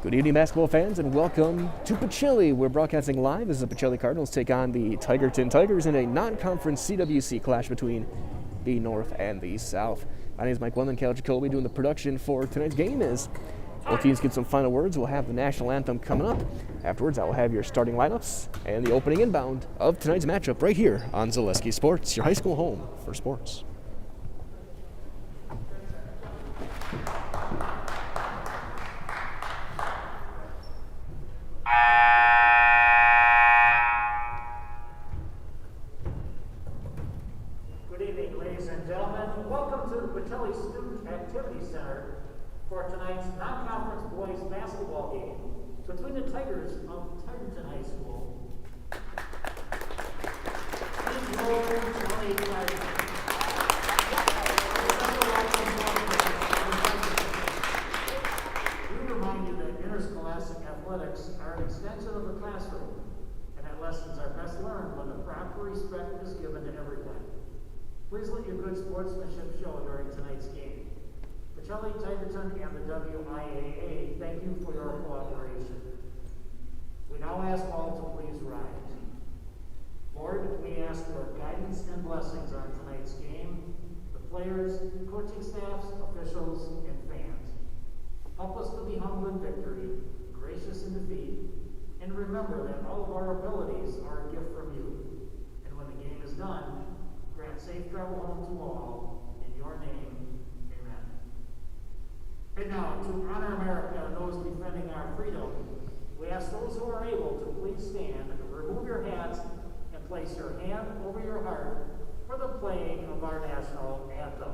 Good evening, basketball fans, and welcome to Pacelli. We're broadcasting live as the Pacelli Cardinals take on the Tigerton Tigers in a non-conference CWC clash between the North and the South. My name is Mike Wendland, Cal Jacoby, doing the production for tonight's game. As both teams get some final words, we'll have the national anthem coming up. Afterwards, I will have your starting lineups and the opening inbound of tonight's matchup right here on Zaleski Sports, your high school home for sports. Good evening, ladies and gentlemen. Welcome to the Pacelli Student Activity Center for tonight's non-conference boys basketball game between the Tigers of Tigerton High School. We remind you that interscholastic athletics are an extension of the classroom, and that lessons are best learned when the proper respect is given to everyone. Please let your good sportsmanship show during tonight's game. Pacelli, Tigerton, and the WIAA thank you for your cooperation. We now ask all to please rise. Lord, we ask for guidance and blessings on tonight's game, the players, coaching staffs, officials, and fans. Help us to be humble in victory, gracious in defeat, and remember that all of our abilities are a gift from you. And when the game is done, grant safe travel home to all. In your name, amen. And now, to honor America and those defending our freedom, we ask those who are able to please stand, remove your hats, and place your hand over your heart for the playing of our national anthem.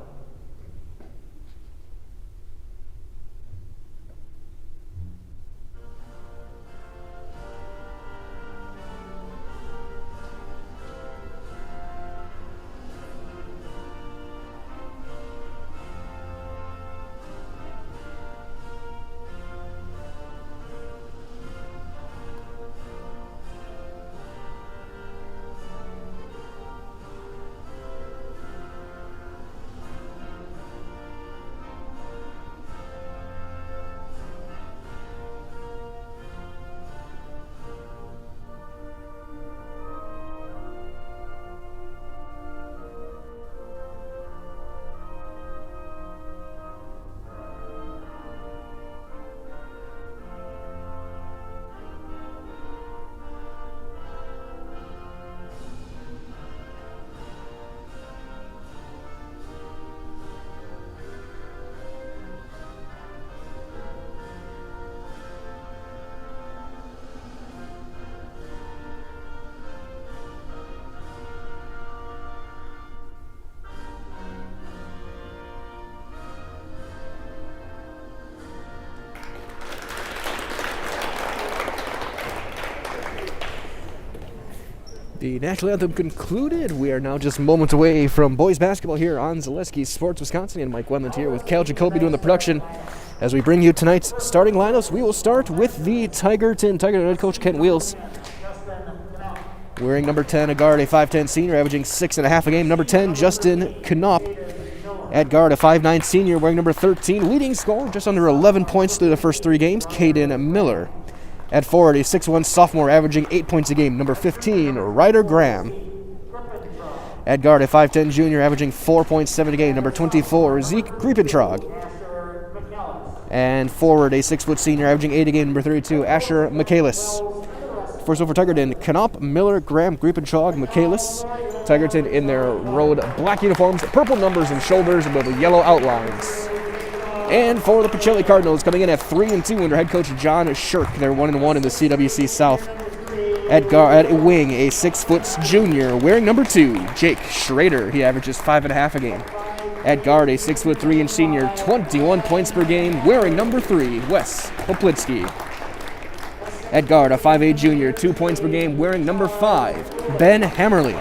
The national anthem concluded. We are now just moments away from boys basketball here on Zaleski Sports Wisconsin, and Mike Wendland here with Cal Jacoby doing the production. As we bring you tonight's starting lineups, we will start with the Tigerton head coach Kent Wheels. Wearing number 10, a guard, a 5'10 senior, averaging 6.5 a game. Number 10, Justin Knopp. At guard, a 5'9 senior, wearing number 13. Leading scorer, just under 11 points through the first three games, Caden Miller. At forward, a 6'1 sophomore averaging 8 points a game, number 15, Ryder Graham. At guard, a 5'10 junior averaging 4.7 a game, number 24, Zeke Griepentrog. And forward, a 6' senior averaging 8 a game, number 32, Asher Michaelis. First over Tigerton, Knopp, Miller, Graham, Griepentrog, Michaelis. Tigerton in their road black uniforms, purple numbers and shoulders with yellow outlines. And for the Pacelli Cardinals, coming in at 3-2 under head coach John Shirk. They're 1-1 in the CWC South. At wing, a 6' junior, wearing number 2, Jake Schrader. He averages 5.5 a game. At guard, a 6'3" senior, 21 points per game, wearing number 3, Wes Poplinski. At guard, a 5'8" junior, 2 points per game, wearing number 5, Ben Hammerly.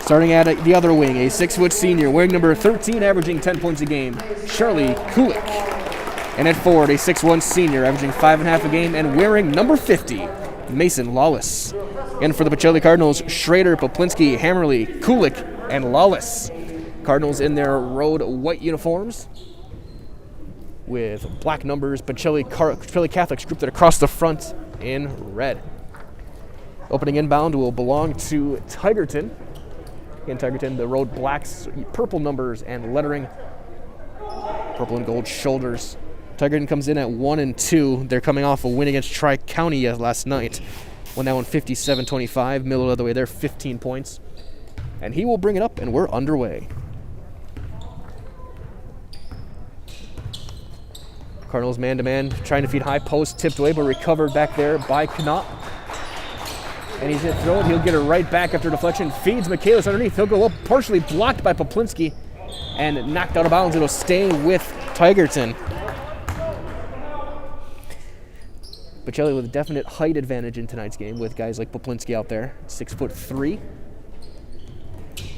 Starting at the other wing, a 6' senior, wearing number 13, averaging 10 points a game, Charlie Kulik. And at forward, a 6'1 senior, averaging 5.5 a game and wearing number 50, Mason Lawless. And for the Pacelli Cardinals, Schrader, Poplinski, Hammerly, Kulik, and Lawless. Cardinals in their road white uniforms with black numbers. Pacelli Catholics grouped it across the front in red. Opening inbound will belong to Tigerton. In Tigerton, the road blacks, purple numbers and lettering, purple and gold shoulders. Tigerton comes in at 1-2. They're coming off a win against Tri-County last night. Won that one 57-25. Miller led the way there, 15 points. And he will bring it up, and we're underway. Cardinals man-to-man, trying to feed high post, tipped away, but recovered back there by Knopp. And he's going to throw it. He'll get it right back after deflection. Feeds Michaelis underneath. He'll go up, partially blocked by Poplinski, and knocked out of bounds. It'll stay with Tigerton. Pacelli with a definite height advantage in tonight's game with guys like Poplinski out there, 6'3".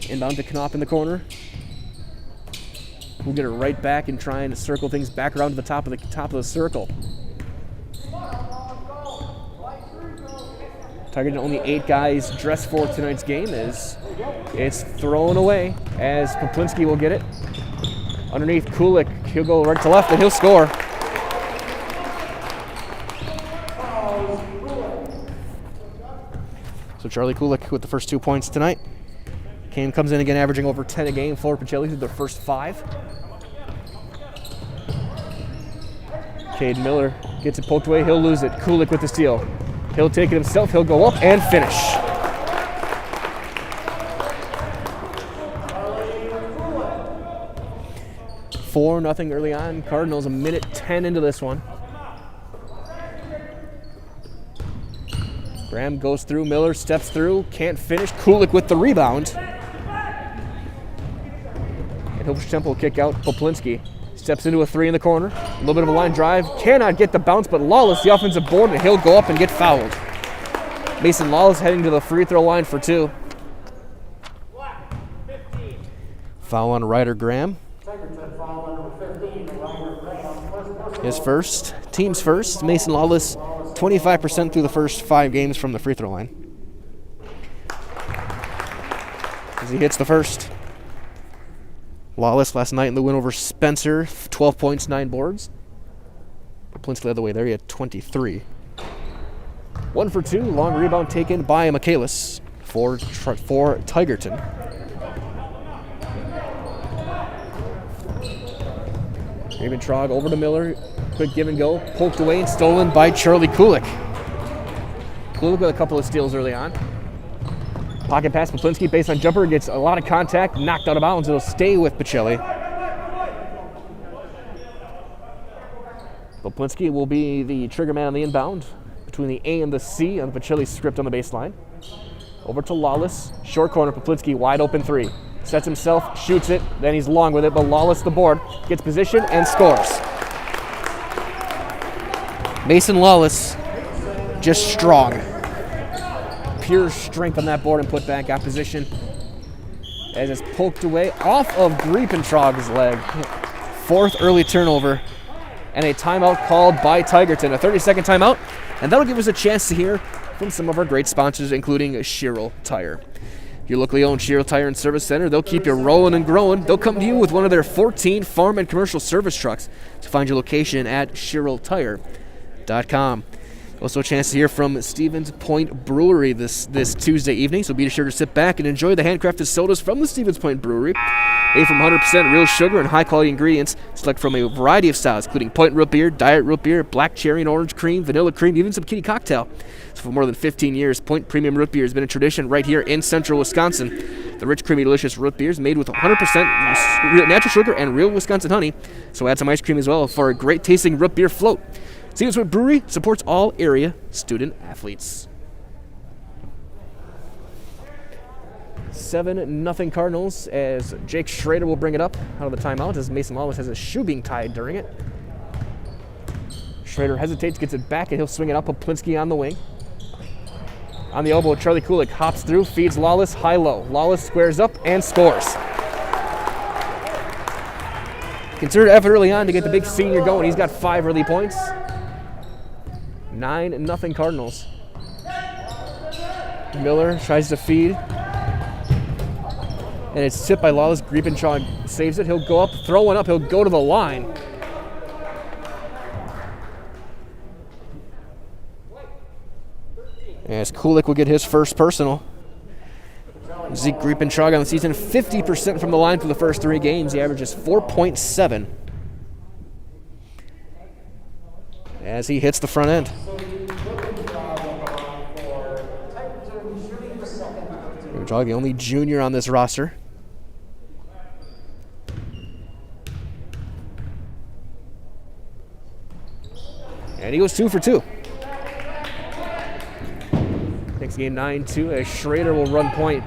Inbound to Knopp in the corner. We'll get it right back and try and circle things back around to the top of the circle. Tigerton only 8 guys dressed for tonight's game as it's thrown away as Poplinski will get it. Underneath Kulik, he'll go right to left and he'll score. So Charlie Kulik with the first 2 points tonight. Kane comes in again, averaging over 10 a game for Pacelli through their first 5. Cade Miller gets it poked away. He'll lose it. Kulik with the steal. He'll take it himself. He'll go up and finish. Four nothing early on. Cardinals a minute 10 into this one. Graham goes through. Miller steps through. Can't finish. Kulik with the rebound. And he'll push tempo kick out. Poplinski steps into a 3 in the corner. A little bit of a line drive. Cannot get the bounce, but Lawless, the offensive board, and he'll go up and get fouled. Mason Lawless heading to the free throw line for 2. Foul on Ryder Graham. His first, team's first. Mason Lawless, 25% through the first 5 games from the free throw line. As he hits the first. Lawless last night in the win over Spencer, 12 points, 9 boards. Poplinski led the way there, he had 23. 1 for 2, long rebound taken by Michaelis for Tigerton. Raymond Trog over to Miller, quick give and go, poked away and stolen by Charlie Kulik. Kulik with a couple of steals early on. Pocket pass, Poplinski, baseline jumper, gets a lot of contact, knocked out of bounds. It'll stay with Pacelli. Poplinski will be the trigger man on the inbound between the A and the C on the Pacelli script on the baseline. Over to Lawless, short corner, Poplinski, wide open 3. Sets himself, shoots it, then he's long with it, but Lawless the board, gets position and scores. Mason Lawless, just strong. Pure strength on that board and put back, got position as it's poked away off of Griepentrog's leg. 4th early turnover and a timeout called by Tigerton. A 30-second timeout, and that'll give us a chance to hear from some of our great sponsors, including Sherrill Tire. Your locally owned Sherrill Tire and Service Center, they'll keep you rolling and growing. They'll come to you with one of their 14 farm and commercial service trucks to find your location at SherrillTire.com. Also a chance to hear from Stevens Point Brewery this Tuesday evening, so be sure to sit back and enjoy the handcrafted sodas from the Stevens Point Brewery. Made from 100% real sugar and high-quality ingredients, select from a variety of styles, including Point Root Beer, Diet Root Beer, Black Cherry and Orange Cream, Vanilla Cream, even some kitty cocktail. So for more than 15 years, Point Premium Root Beer has been a tradition right here in central Wisconsin. The rich, creamy, delicious root beer is made with 100% natural sugar and real Wisconsin honey, so add some ice cream as well for a great-tasting root beer float. Stevens Point Brewery supports all area student athletes. 7-0 Cardinals as Jake Schrader will bring it up out of the timeout as Mason Lawless has his shoe being tied during it. Schrader hesitates, gets it back, and he'll swing it up. Poplinski on the wing. On the elbow, Charlie Kulik hops through, feeds Lawless high-low. Lawless squares up and scores. Considered effort early on to get the big senior going. He's got 5 early points. 9-0 Cardinals. Miller tries to feed. And it's tipped by Lawless. Griepentrog saves it. He'll go up, throw one up. He'll go to the line. As Kulik will get his first personal. Zeke Griepenschlag on the season, 50% from the line for the first 3 games. He averages 4.7 as he hits the front end. Griepenschlag, the only junior on this roster. And he goes 2 for 2. Next game 9-2 as Schrader will run point.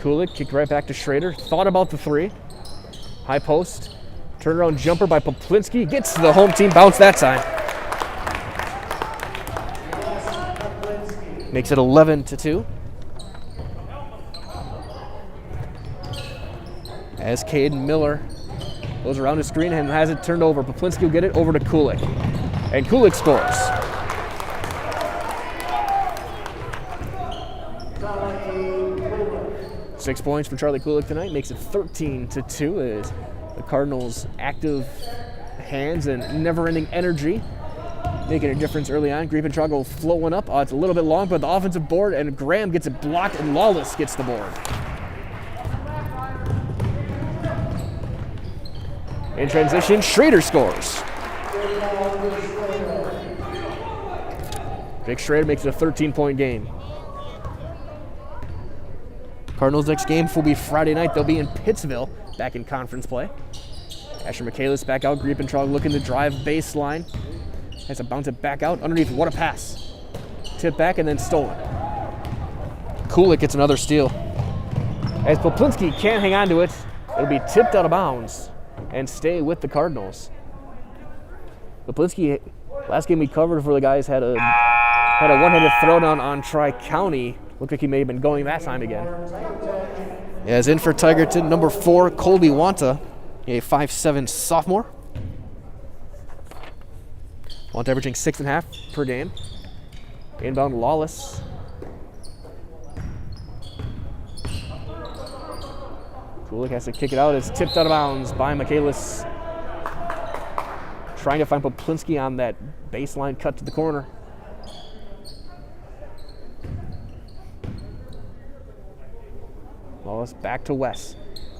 Kulik kicked right back to Schrader. Thought about the 3. High post. Turnaround jumper by Poplinski. Gets the home team bounce that time. Makes it 11-2. As Caden Miller goes around the screen and has it turned over. Poplinski will get it over to Kulik. And Kulik scores. Six points for Charlie Kulik tonight. Makes it 13-2 as the Cardinals' active hands and never-ending energy making a difference early on. Griepenschlag will float one up. It's a little bit long, but the offensive board, and Graham gets it blocked, and Lawless gets the board. In transition, Schrader scores. Jake Schrader makes it a 13-point game. Cardinals' next game will be Friday night. They'll be in Pittsville, back in conference play. Asher Michaelis back out. Griepenschlag looking to drive baseline. Has to bounce it back out underneath. What a pass. Tip back and then stolen. Kulik gets another steal. As Poplinski can't hang on to it, it'll be tipped out of bounds and stay with the Cardinals. Poplinski, last game we covered for the guys, had a one-handed throwdown on Tri-County. Looked like he may have been going that time again. As in for Tigerton, number 4, Colby Wanta, a 5'7" sophomore. Wanta averaging 6.5 per game. Inbound Lawless. Kulik has to kick it out. It's tipped out of bounds by Michaelis. Trying to find Poplinski on that baseline cut to the corner. Lawless back to Wes.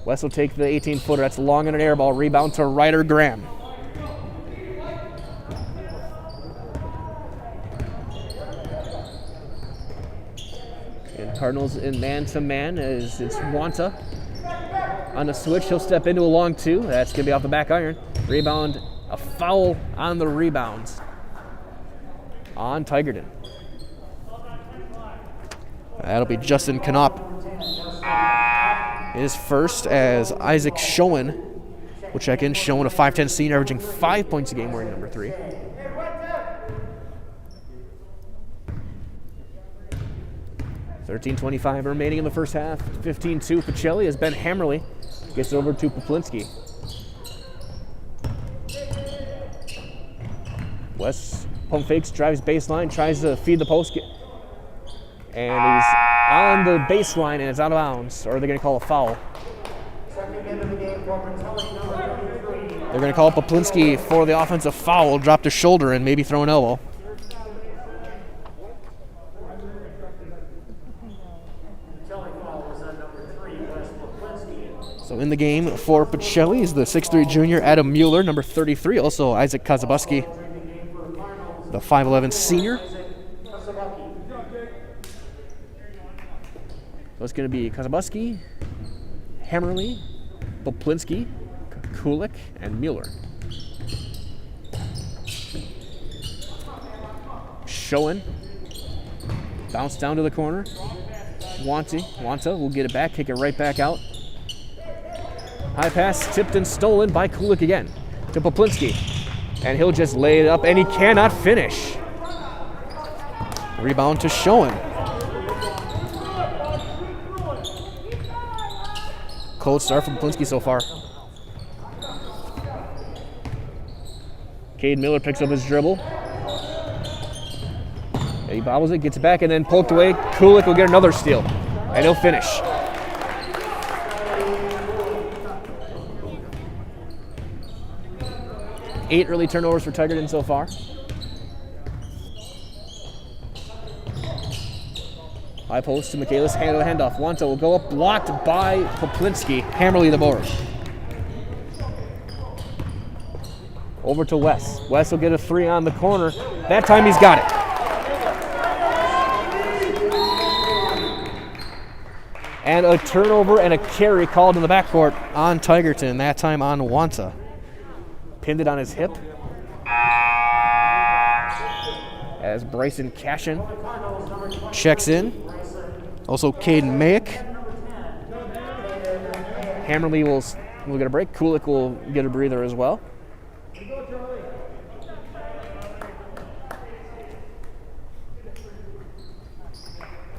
Wes will take the 18-footer. That's long and an air ball. Rebound to Ryder Graham. And Cardinals in man-to-man as it's Wanta. On the switch, he'll step into a long 2. That's going to be off the back iron. Rebound, a foul on the rebounds on Tigerton. That'll be Justin Knopp. His first as Isaac Schoen will check in. Schoen, a 5'10" senior, averaging 5 points a game, wearing number 3. $13:25 remaining in the first half. 15-2 Pacelli as Ben Hammerly gets over to Poplinski. Wes pump fakes, drives baseline, tries to feed the post. And he's on the baseline and it's out of bounds. Or are they going to call a foul? They're going to call Poplinski for the offensive foul, drop the shoulder and maybe throw an elbow. So in the game for Pacelli is the 6'3" junior Adam Mueller, number 33, also Isaac Kazabuski, the 5'11" senior. So it's going to be Kazabuski, Hammerly, Poplinski, Kulik, and Mueller. Schoen, bounce down to the corner. Wanta will get it back, kick it right back out. High pass, tipped and stolen by Kulik again to Poplinski. And he'll just lay it up, and he cannot finish. Rebound to Schoen. Cold start from Poplinski so far. Cade Miller picks up his dribble. And he bobbles it, gets it back, and then poked away. Kulik will get another steal, and he'll finish. Eight early turnovers for Tigerton so far. High post to Michaelis, handoff. Wanta will go up, blocked by Poplinski. Hammerly the board. Over to Wes. Wes will get a 3 on the corner. That time he's got it. And a turnover and a carry called in the backcourt on Tigerton, that time on Wanta. Pinned it on his hip. As Bryson Cashin checks in. Also Caden Mayick. Hammerly will get a break. Kulik will get a breather as well.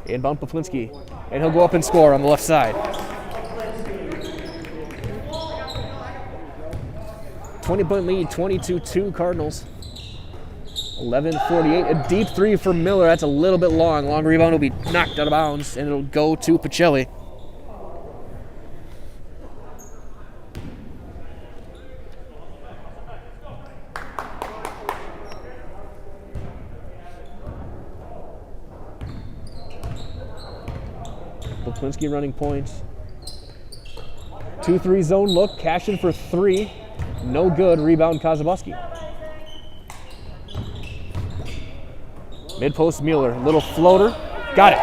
Inbound Poplinski, and he'll go up and score on the left side. 20-point lead, 22-2 Cardinals. 11:48, a deep 3 for Miller. That's a little bit long. Long rebound will be knocked out of bounds, and it'll go to Pacelli. Poplinski running points. 2-3 zone look. Cashin for 3. No good. Rebound Kazabuski. Mid post Mueller. Little floater. Got it.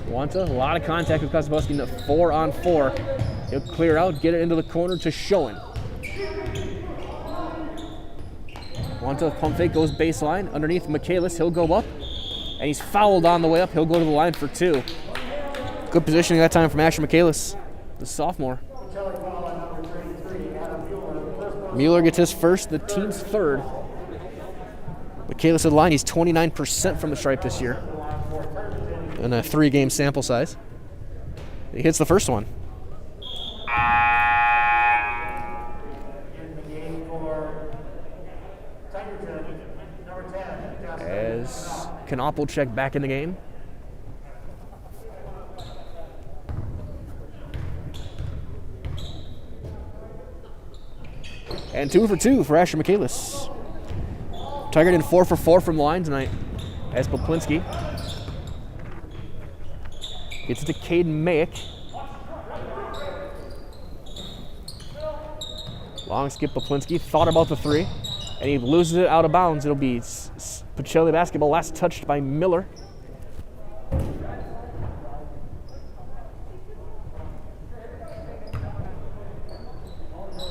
Wanta, a lot of contact with Kazabuski in the 4-on-4. He'll clear out, get it into the corner to Schoen. Wanta pump fake, goes baseline. Underneath Michaelis, he'll go up. And he's fouled on the way up. He'll go to the line for 2. Good positioning that time from Asher Michaelis, the sophomore. Mueller gets his first, the team's 3rd. Michaelis at the line, he's 29% from the stripe this year. In a 3-game sample size. He hits the first one. As Knopp will check back in the game. And 2 for 2 for Asher Michaelis. Tigerton 4 for 4 from the line tonight. As Poplinski gets it to Caden Mayick. Long skip Poplinski, thought about the 3, and he loses it out of bounds. It'll be Pacelli basketball, last touched by Miller.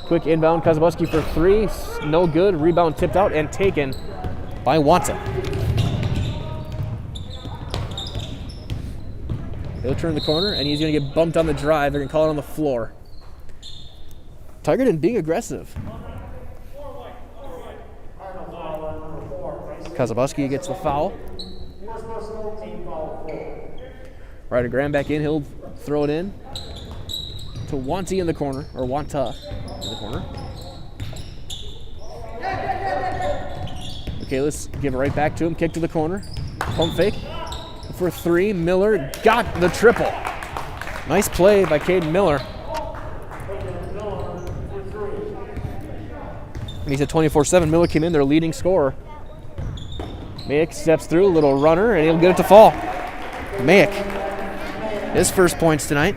Quick inbound, Kazabuski for 3, no good. Rebound tipped out and taken by Wanta. He'll turn the corner, and he's going to get bumped on the drive. They're going to call it on the floor. Tigerton being aggressive. Kazabuski gets the foul. Ryder Graham back in. He'll throw it in to Wanta in the corner, or Wanta in the corner. Michaelis give it right back to him. Kick to the corner. Pump fake for 3. Miller got the triple. Nice play by Caden Miller. And he's at 24-7. Miller came in, their leading scorer. Mayick steps through, a little runner, and he'll get it to fall. Mayick, his first points tonight.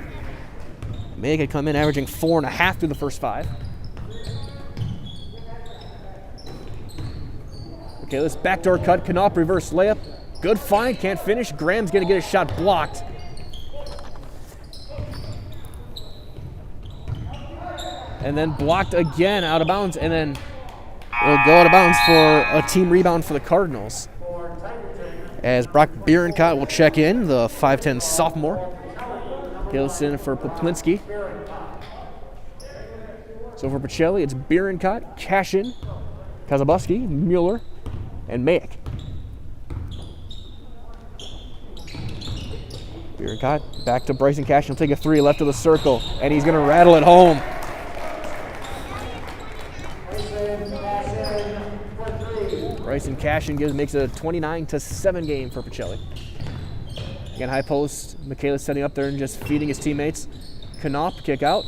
Mayick had come in averaging 4.5 through the first 5. Okay, this backdoor cut, Knopp reverse layup. Good find, can't finish. Graham's gonna get his shot blocked. And then blocked again out of bounds, and then it'll go out of bounds for a team rebound for the Cardinals. As Brock Bierencott will check in, the 5'10 sophomore. Gilson for Poplinski. So for Pacelli, it's Bierencott, Cashin, Kazabuski, Mueller, and Mayick. Bierencott back to Bryson Cashin. He'll take a 3 left of the circle, and he's going to rattle it home. Bryson Cashin makes it a 29-7 game for Pacelli. Again, high post. Michaelis setting up there and just feeding his teammates. Knopp, kick out.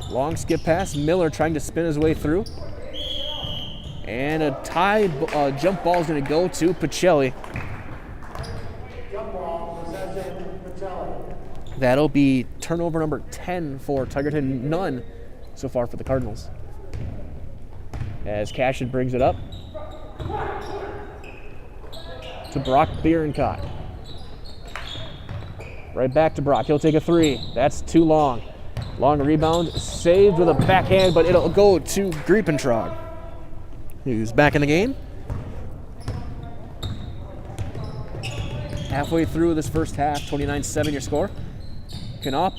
Long skip pass. Miller trying to spin his way through. And a tie jump ball is going to go to Pacelli. Jump ball, possession, Pacelli. That'll be turnover number 10 for Tigerton. None so far for the Cardinals. As Cashin brings it up to Brock Bierencott. Right back to Brock. He'll take a three. That's too long. Long rebound, saved with a backhand, but it'll go to Griepentrog, who's back in the game. Halfway through this first half, 29-7 your score. Knopp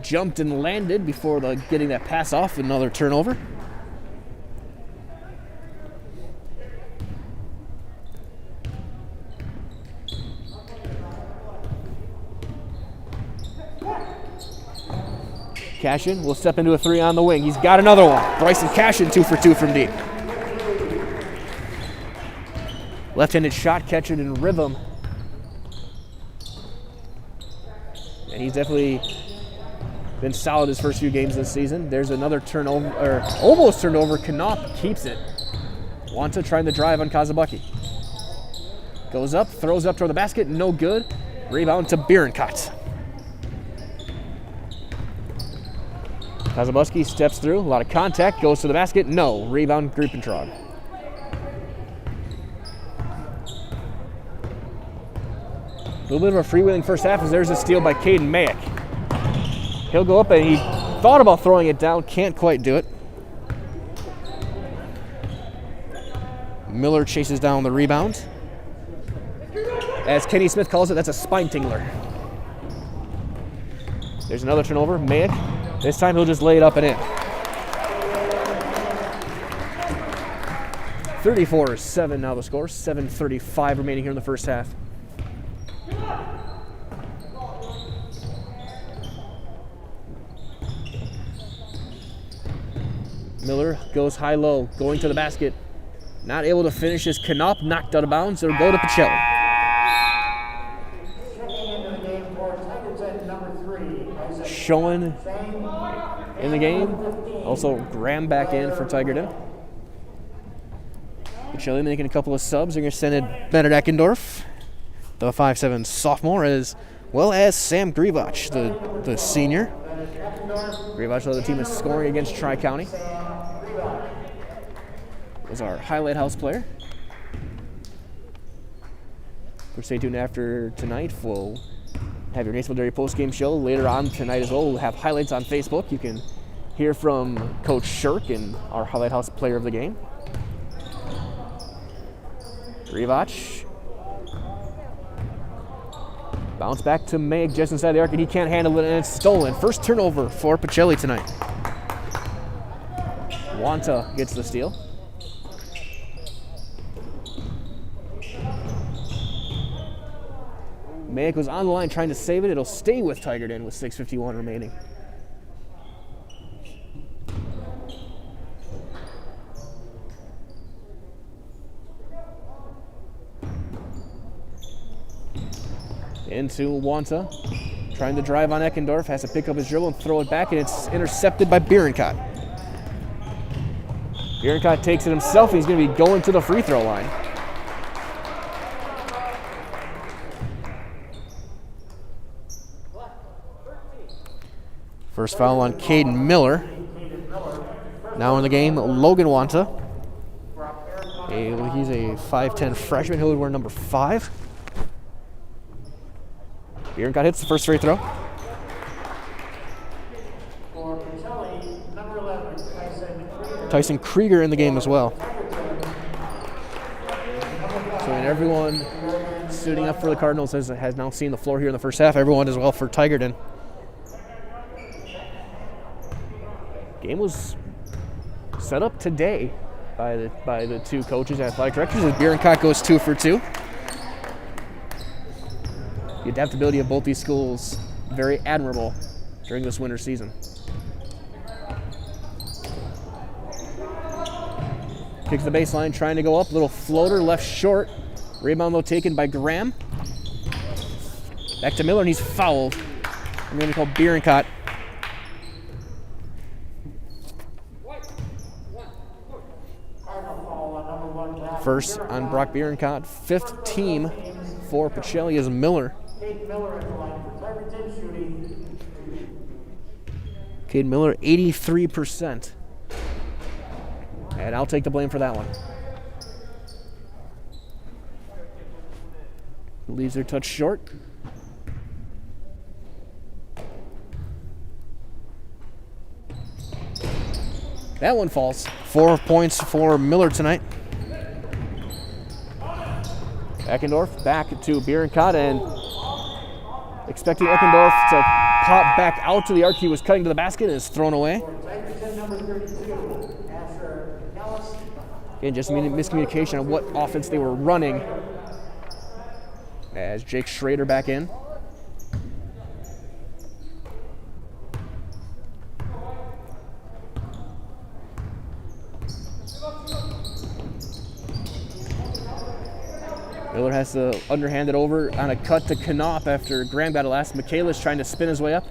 jumped and landed before getting that pass off. Another turnover. Cashin will step into a three on the wing. He's got another one. Bryson Cashin 2 for 2 from deep. Left-handed shot catcher in rhythm. And he's definitely been solid his first few games this season. There's another turnover, or almost turnover. Knopp keeps it. Wanta trying to drive on Kazabuki. Goes up, throws up toward the basket, no good. Rebound to Bierencott. Kazabuski steps through, a lot of contact, goes to the basket, no. Rebound, Griepentrog. A little bit of a freewheeling first half as there's a steal by Caden Mayick. He'll go up and he thought about throwing it down, can't quite do it. Miller chases down the rebound. As Kenny Smith calls it, that's a spine tingler. There's another turnover, Mayick. This time he'll just lay it up and in. 34-7 now the score. 7:35 remaining here in the first half. Miller goes high-low, going to the basket. Not able to finish as Knopp knocked out of bounds. It'll go to Pacelli. Showing in the game. Also Graham back in for Tigerton. Pacelli making a couple of subs. They're going to send in Bennett Eckendorf, the 5'7" sophomore, as well as Sam Grivach, the senior. Grivach led the team in scoring against Tri-County. Was our highlight house player. For stay tuned after tonight. We'll have your National Dairy post-game show later on tonight as well. We'll have highlights on Facebook. You can hear from Coach Shirk and our highlight house player of the game. Grivach. Bounce back to Meg just inside the arc, and he can't handle it, and it's stolen. First turnover for Pacelli tonight. Wanta gets the steal. Mayick was on the line trying to save it. It'll stay with Tigerton with 6:51 remaining. Into Wanta, trying to drive on Eckendorf, has to pick up his dribble and throw it back, and it's intercepted by Bierencott. Bierencott takes it himself, and he's going to be going to the free throw line. First foul on Caden Miller. Now in the game, Logan Wanta. He's a 5'10" freshman who would wear number 5. Bierencott hits the first free throw. For Pacelli, number 11, Tyson Krieger in the game as well. So everyone suiting up for the Cardinals has now seen the floor here in the first half. Everyone as well for Tigerton. Game was set up today by the two coaches, athletic directors, as Bierencott goes 2 for 2. The adaptability of both these schools, very admirable during this winter season. Kicks the baseline, trying to go up. Little floater left short. Rebound though taken by Graham. Back to Miller, and he's fouled. I'm going to call Bierencott. first on Brock Bierenkot. 5th team for Pacelli is Miller. Cade Miller at the line for Tigerton shooting. Cade Miller, 83%. And I'll take the blame for that one. Leaves her touch short. That one falls. 4 points for Miller tonight. Eckendorf back to Bierenkot and expecting Eckendorf to pop back out to the arc. He was cutting to the basket and is thrown away. Again, just miscommunication on what offense they were running. As Jake Schrader back in. Miller has to underhand it over on a cut to Knopp after Graham got it last. Michaelis trying to spin his way up.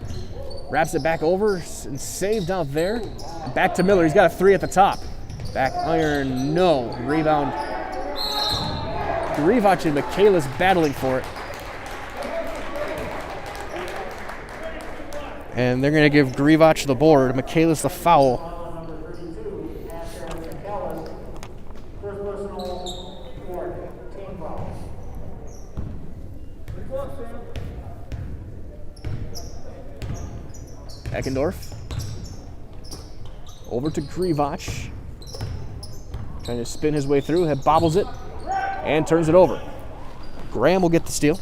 Wraps it back over and saved out there. Back to Miller. He's got a 3 at the top. Back iron, no. Rebound. Grivac and Michaelis battling for it. And they're going to give Grivac the board. Michaelis the foul. Eckendorf. Over to Grivac. Trying to spin his way through, bobbles it, and turns it over. Graham will get the steal.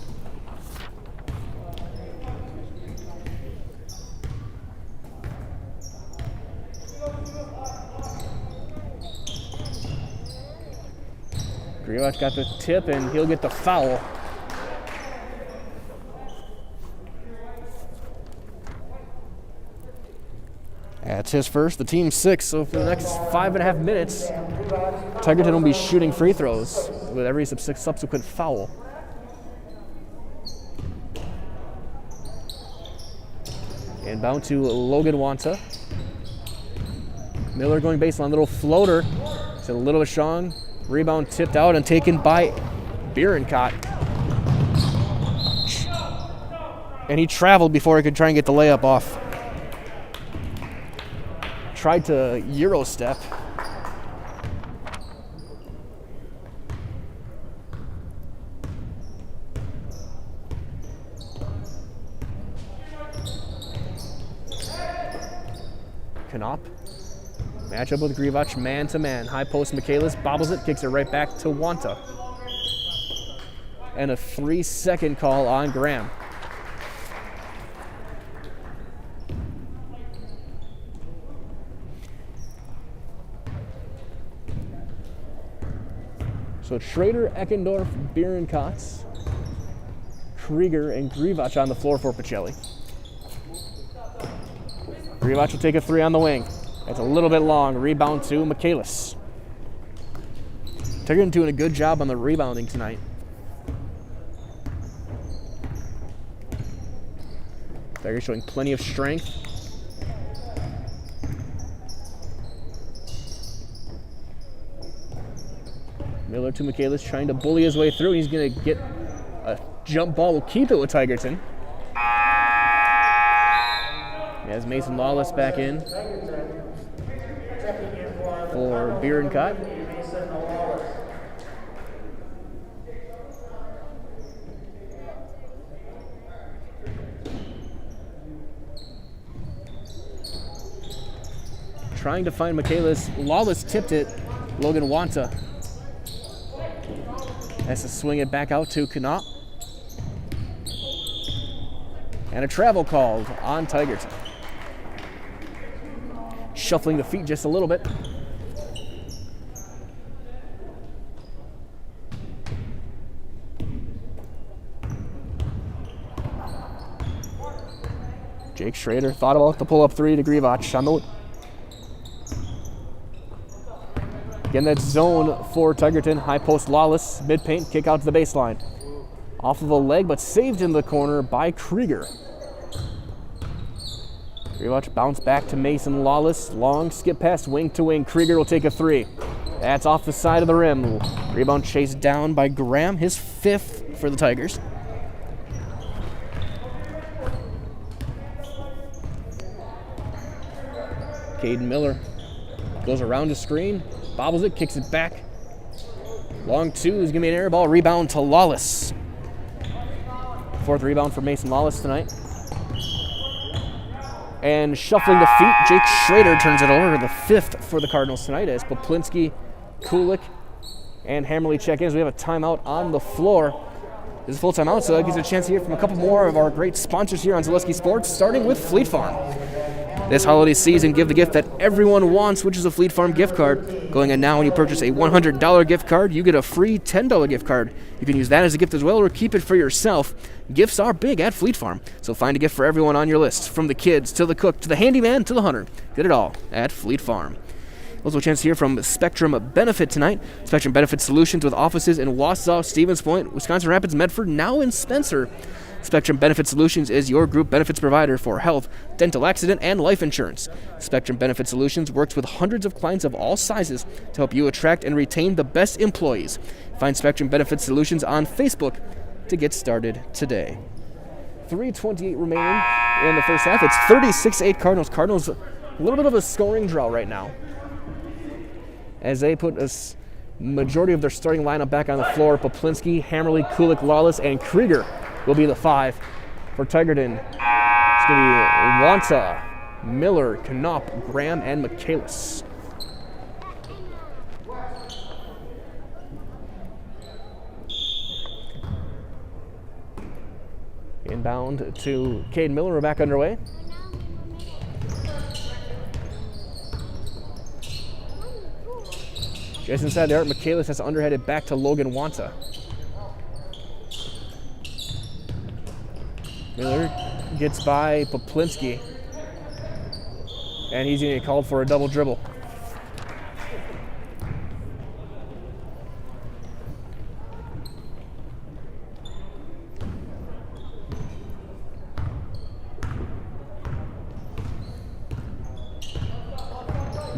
Grivac got the tip, and he'll get the foul. That's his first, the team's 6, so for the next 5.5 minutes, Tigerton will be shooting free throws with every subsequent foul. Inbound to Logan Wanta. Miller going baseline, little floater to Little Vashon. Rebound tipped out and taken by Bierenkot. And he traveled before he could try and get the layup off. Tried to Euro step. Knopp. Matchup with Grivac, man to man. High post, Michaelis bobbles it, kicks it right back to Wanta. And a 3-second call on Graham. So Schrader, Eckendorf, Bierenkot, Krieger, and Grivac on the floor for Pacelli. Grivac will take a 3 on the wing. That's a little bit long. Rebound to Michaelis. Tigerton doing a good job on the rebounding tonight. Tiger showing plenty of strength. Miller to Michaelis trying to bully his way through. He's going to get a jump ball. Will keep it with Tigerton. As Mason Lawless back in for Bierenkot. Trying to find Michaelis. Lawless tipped it. Logan Wanta has to swing it back out to Knopp. And a travel called on Tigerton. Shuffling the feet just a little bit. Jake Schrader thought about the pull-up 3 to Grivac on the. Again, that's zone for Tigerton. High post Lawless, mid-paint, kick out to the baseline. Off of a leg, but saved in the corner by Krieger. Grivac bounce back to Mason Lawless. Long skip pass, wing to wing. Krieger will take a 3. That's off the side of the rim. Rebound chased down by Graham, his 5th for the Tigers. Caden Miller goes around the screen, bobbles it, kicks it back. Long 2 is going to be an air ball. Rebound to Lawless. 4th rebound for Mason Lawless tonight. And shuffling the feet, Jake Schrader turns it over, the 5th for the Cardinals tonight as Poplinski, Kulik, and Hammerly check in as we have a timeout on the floor. This is a full timeout, so that gives you a chance to hear from a couple more of our great sponsors here on Zaleski Sports, starting with Fleet Farm. This holiday season, give the gift that everyone wants, which is a Fleet Farm gift card. Going in now, when you purchase a $100 gift card, you get a free $10 gift card. You can use that as a gift as well or keep it for yourself. Gifts are big at Fleet Farm, so find a gift for everyone on your list, from the kids to the cook to the handyman to the hunter. Get it all at Fleet Farm. Also a chance to hear from Spectrum Benefit tonight. Spectrum Benefit Solutions with offices in Wausau, Stevens Point, Wisconsin Rapids, Medford, now in Spencer. Spectrum Benefit Solutions is your group benefits provider for health, dental, accident, and life insurance. Spectrum Benefit Solutions works with hundreds of clients of all sizes to help you attract and retain the best employees. Find Spectrum Benefit Solutions on Facebook to get started today. 3:28 remaining in the first half. It's 36-8 Cardinals. Cardinals, a little bit of a scoring drought right now, as they put a majority of their starting lineup back on the floor. Poplinski, Hammerly, Kulik, Lawless, and Krieger will be the 5 for Tigerton. It's going to be Wanta, Miller, Knopp, Graham, and Michaelis. Inbound to Cade Miller. We're back underway. Just inside the arc, Michaelis has to underhead it back to Logan Wanta. Miller gets by Poplinski, and he's going to get called for a double dribble.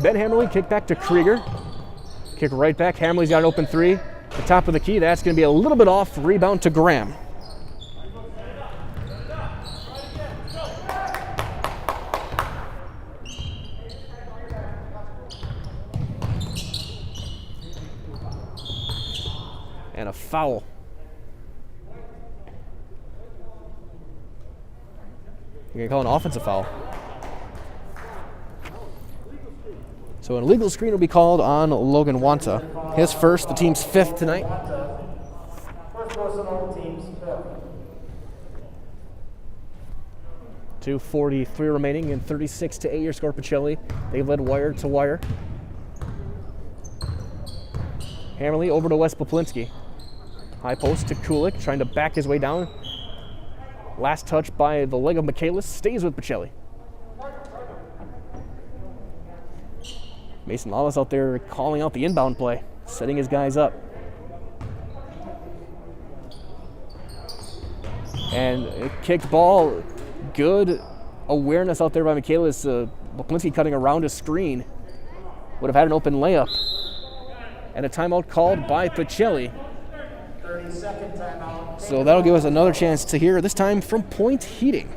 Ben Hammerly, kick back to Krieger. Kick right back. Hammerly's got an open 3. The top of the key. That's going to be a little bit off. Rebound to Graham. And a foul. You're going to call an offensive foul. So an illegal screen will be called on Logan Wanta. His 1st, the team's 5th tonight. First personal, team's 5th. 2:43 remaining in 36-8 your score, Pacelli. They've led wire to wire. Hammerly over to Wes Poplinski. High post to Kulik, trying to back his way down. Last touch by the leg of Michaelis, stays with Pacelli. Mason Lawless out there calling out the inbound play, setting his guys up. And a kicked ball, good awareness out there by Michaelis. Poplinski cutting around a screen. Would have had an open layup. And a timeout called by Pacelli. 30-second timeout. So that'll give us another chance to hear, this time from Point Heating.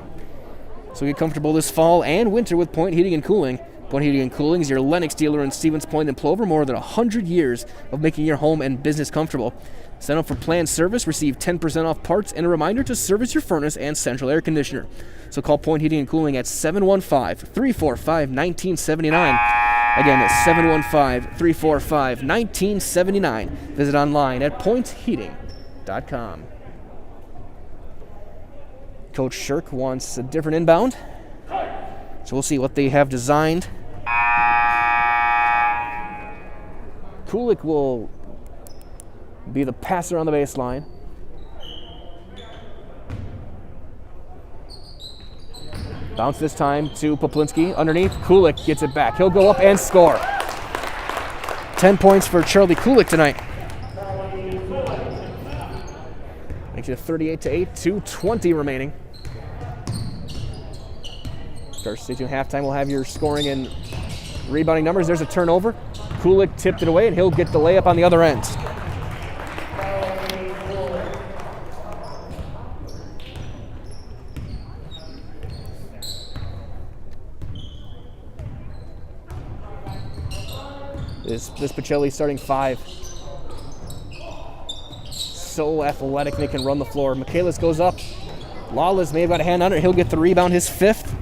So get comfortable this fall and winter with Point Heating and Cooling. Point Heating and Cooling is your Lennox dealer in Stevens Point and Plover. More than 100 years of making your home and business comfortable. Sign up for planned service, receive 10% off parts, and a reminder to service your furnace and central air conditioner. So call Point Heating and Cooling at 715-345-1979. Again, that's 715-345-1979. Visit online at pointheating.com. Coach Shirk wants a different inbound. So we'll see what they have designed. Kulik will be the passer on the baseline. Bounce this time to Poplinski. Underneath, Kulik gets it back. He'll go up and score. 10 points for Charlie Kulik tonight. Makes it 38-8, 2:20 remaining. Stay tuned. Halftime, we'll have your scoring and rebounding numbers. There's a turnover. Kulik tipped it away, and he'll get the layup on the other end. This Pacelli starting 5. So athletic, they can run the floor. Michaelis goes up. Lawless may have got a hand on it. He'll get the rebound, his 5th.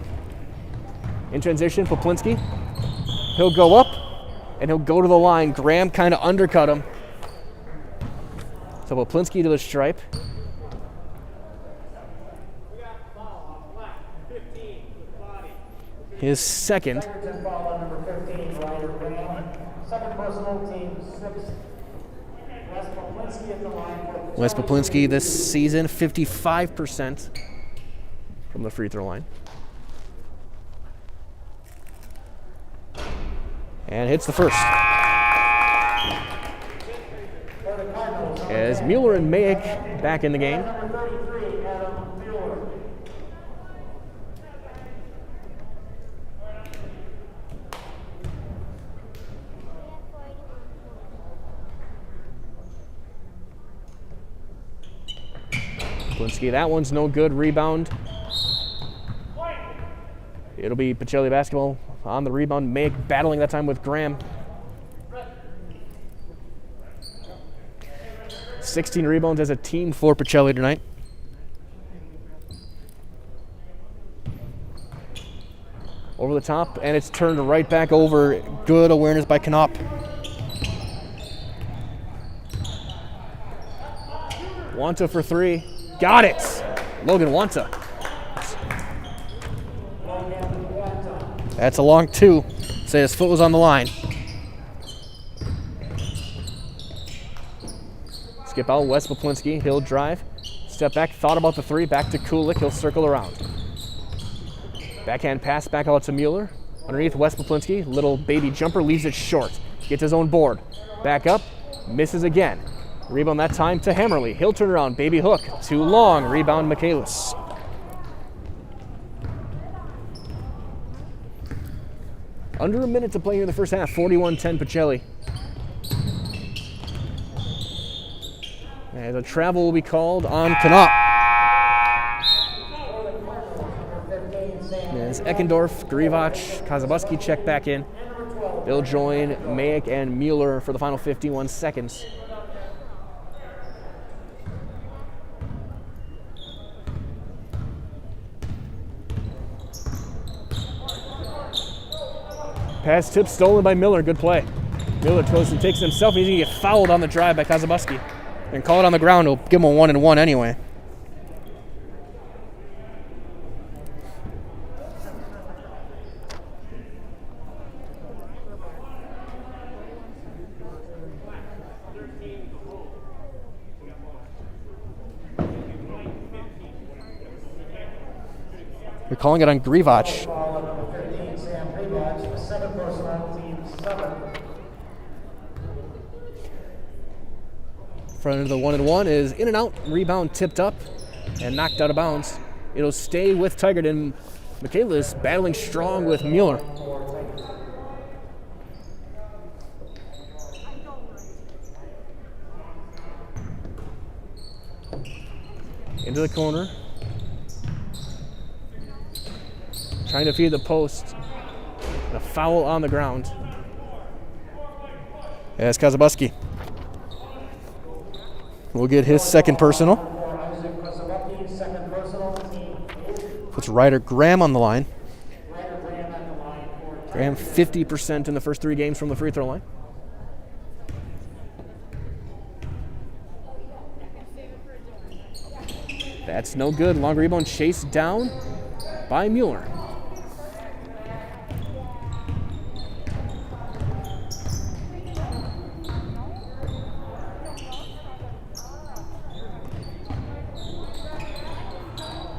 In transition, Poplinski. He'll go up, and he'll go to the line. Graham kind of undercut him. So Poplinski to the stripe. His 2nd. Second personal, team 6. Wes Poplinski this season, 55% from the free throw line. And hits the first. As Mueller and Mayick back in the game. Poplinski, that one's no good. Rebound. It'll be Pacelli basketball on the rebound. Mayick battling that time with Graham. 16 rebounds as a team for Pacelli tonight. Over the top, and it's turned right back over. Good awareness by Knopp. Wanta for 3. Got it! Logan Wanta. That's a long 2. Say his foot was on the line. Skip out, Wes Poplinski. He'll drive. Step back, thought about the 3. Back to Kulik. He'll circle around. Backhand pass back out to Mueller. Underneath Wes Poplinski. Little baby jumper, leaves it short. Gets his own board. Back up, misses again. Rebound that time to Hammerly. He'll turn around, baby hook. Too long, rebound Michaelis. Under a minute to play here in the first half, 41-10 Pacelli. And a travel will be called on Knopp. As Eckendorf, Grivac, Kazabuski check back in. They'll join Mayick and Mueller for the final 51 seconds. Pass tip stolen by Miller. Good play. Miller goes and takes it himself. He's going to get fouled on the drive by Kazabuski. And call it on the ground. He'll give him a 1-and-1 anyway. We're calling it on Grivac. Front of the 1-and-1 is in and out. Rebound tipped up and knocked out of bounds. It'll stay with Tigerton. Michaelis battling strong with Mueller. Into the corner. Trying to feed the post. And a foul on the ground. As Kazabuski will get his 2nd personal. Puts Ryder Graham on the line. Graham 50% in the first 3 games from the free throw line. That's no good. Long rebound chased down by Mueller.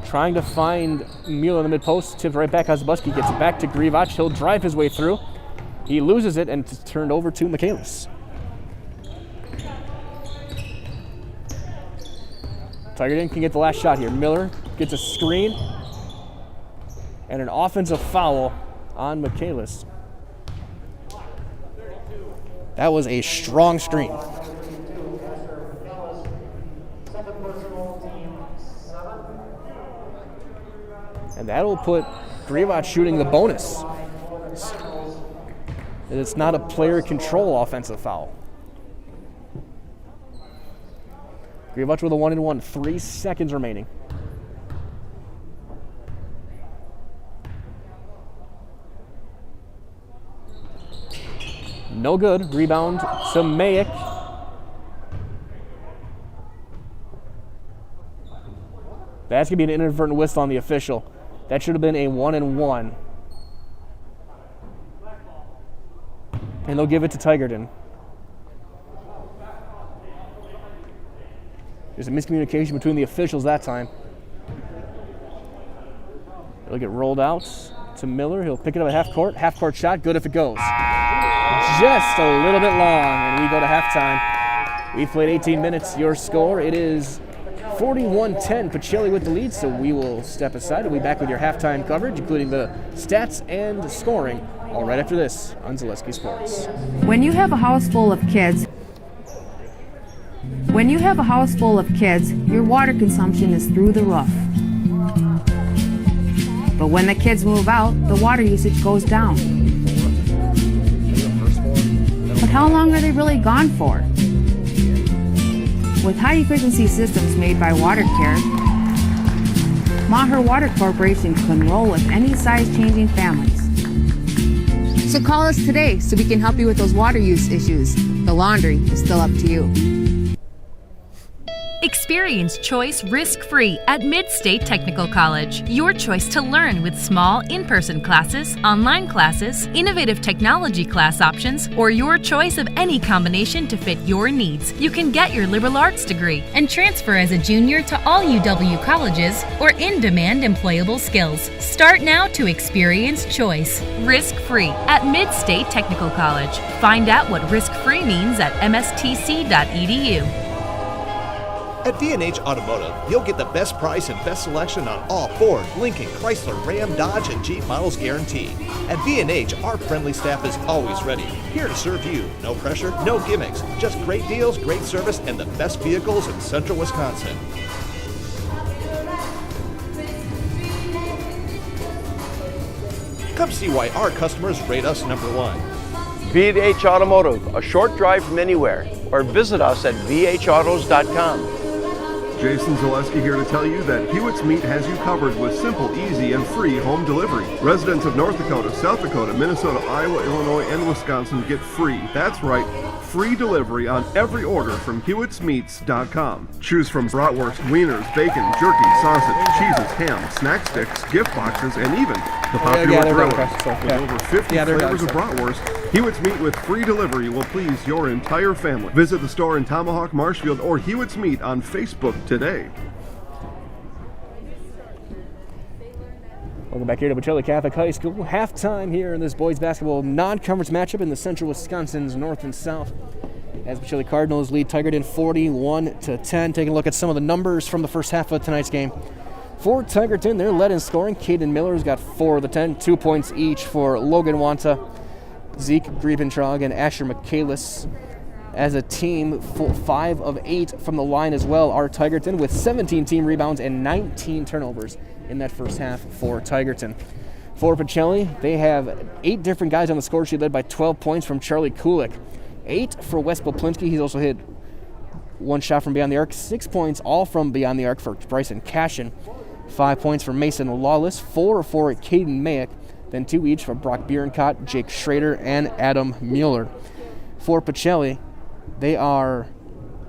Trying to find Mueller in the mid-post. Tipped right back. Kazabuski gets it back to Grivac. He'll drive his way through. He loses it and it's turned over to Michaelis. Tigerton can get the last shot here. Miller gets a screen. And an offensive foul on Michaelis. That was a strong screen. And that'll put Grievot shooting the bonus. It's not a player control offensive foul. Grievot with a 1-and-1, 3 seconds remaining. No good. Rebound to Mayick. That's going to be an inadvertent whistle on the official. That should have been a 1-and-1. And they'll give it to Tigerton. There's a miscommunication between the officials that time. It'll get rolled out to Miller. He'll pick it up at half court. Half court shot, good if it goes. Just a little bit long, and we go to halftime. We've played 18 minutes. Your score, it is 41-10. Pacelli with the lead, so we will step aside. We'll be back with your halftime coverage, including the stats and scoring, all right after this on Zaleski Sports. When you have a house full of kids, your water consumption is through the roof. But when the kids move out, the water usage goes down. But how long are they really gone for? With high-efficiency systems made by WaterCare, Maher Water Corporation can roll with any size-changing families. So call us today so we can help you with those water use issues. The laundry is still up to you. Experience choice risk-free at Mid-State Technical College. Your choice to learn with small in-person classes, online classes, innovative technology class options, or your choice of any combination to fit your needs. You can get your liberal arts degree and transfer as a junior to all UW colleges or in-demand employable skills. Start now to experience choice risk-free at Mid-State Technical College. Find out what risk-free means at mstc.edu. At V&H Automotive, you'll get the best price and best selection on all Ford, Lincoln, Chrysler, Ram, Dodge, and Jeep models guaranteed. At V&H, our friendly staff is always ready, here to serve you. No pressure, no gimmicks, just great deals, great service, and the best vehicles in central Wisconsin. Come see why our customers rate us #1. V&H Automotive, a short drive from anywhere, or visit us at vhautos.com. Jason Zaleski here to tell you that Hewitt's Meat has you covered with simple, easy, and free home delivery. Residents of North Dakota, South Dakota, Minnesota, Iowa, Illinois, and Wisconsin get free. That's right, free delivery on every order from Hewitt'sMeats.com. Choose from bratwurst, wieners, bacon, jerky, sausage, cheeses, ham, snack sticks, gift boxes, and even the popular griller. With over 50 flavors of bratwurst, Hewitt's Meat with free delivery will please your entire family. Visit the store in Tomahawk, Marshfield, or Hewitt's Meat on Facebook today. Welcome back here to Pacelli Catholic High School. Halftime here in this boys basketball non-conference matchup in the Central Wisconsin's North and South. As Pacelli Cardinals lead Tigerton 41-10. Taking a look at some of the numbers from the first half of tonight's game. For Tigerton, they're led in scoring. Caden Miller's got 4 of the 10, 2 points each for Logan Wanta, Zeke Griebentrog, and Asher Michaelis. As a team, 5 of 8 from the line as well are Tigerton, with 17 team rebounds and 19 turnovers in that first half for Tigerton. For Pacelli, they have 8 different guys on the score sheet, led by 12 points from Charlie Kulik. 8 for Wes Poplinski. He's also hit 1 shot from beyond the arc. 6 points all from beyond the arc for Bryson Cashin. 5 points for Mason Lawless. 4 for Caden Mayick. Then 2 each for Brock Bierenkott, Jake Schrader, and Adam Mueller. For Pacelli, they are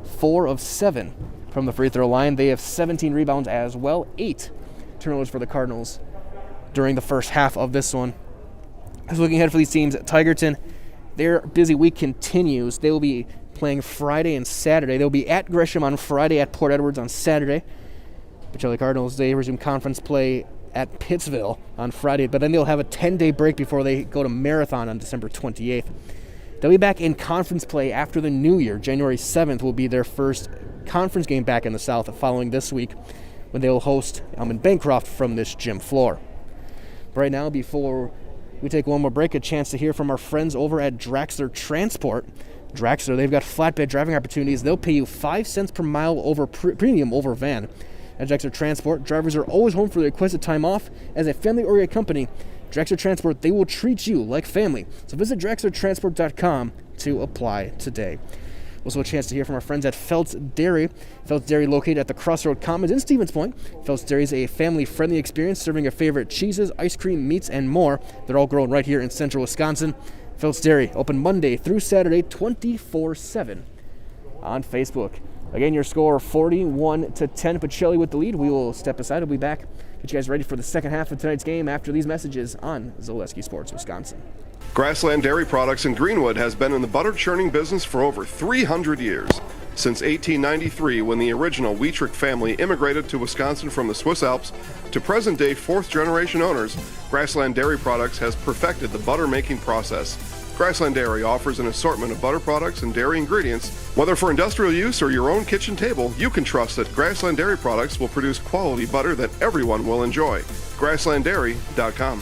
4 of 7 from the free throw line. They have 17 rebounds as well. 8 turnovers for the Cardinals during the first half of this one. As looking ahead for these teams, Tigerton, their busy week continues. They will be playing Friday and Saturday. They'll be at Gresham on Friday, at Port Edwards on Saturday. Pacelli Cardinals, they resume conference play at Pittsville on Friday, but then they'll have a 10-day break before they go to Marathon on December 28th. They'll be back in conference play after the new year. January 7th will be their first conference game back in the South following this week, when they will host Elman Bancroft from this gym floor. But right now, before we take one more break, a chance to hear from our friends over at Draxler Transport. Drexler, they've got flatbed driving opportunities. They'll pay you 5 cents per mile over premium over van. At Drexler Transport, drivers are always home for their requested time off. As a family-oriented company, Drexler Transport, they will treat you like family. So visit drexlertransport.com to apply today. Also a chance to hear from our friends at Felt's Dairy. Felt's Dairy, located at the Crossroad Commons in Stevens Point. Felt's Dairy is a family-friendly experience serving your favorite cheeses, ice cream, meats, and more. They're all grown right here in central Wisconsin. Felt's Dairy, open Monday through Saturday, 24/7 on Facebook. Again, your score 41-10. Pacelli with the lead. We will step aside. We'll be back. Get you guys ready for the second half of tonight's game after these messages on Zaleski Sports Wisconsin. Grassland Dairy Products in Greenwood has been in the butter churning business for over 300 years. Since 1893, when the original Wietrich family immigrated to Wisconsin from the Swiss Alps, to present-day fourth-generation owners, Grassland Dairy Products has perfected the butter-making process. Grassland Dairy offers an assortment of butter products and dairy ingredients. Whether for industrial use or your own kitchen table, you can trust that Grassland Dairy Products will produce quality butter that everyone will enjoy. GrasslandDairy.com.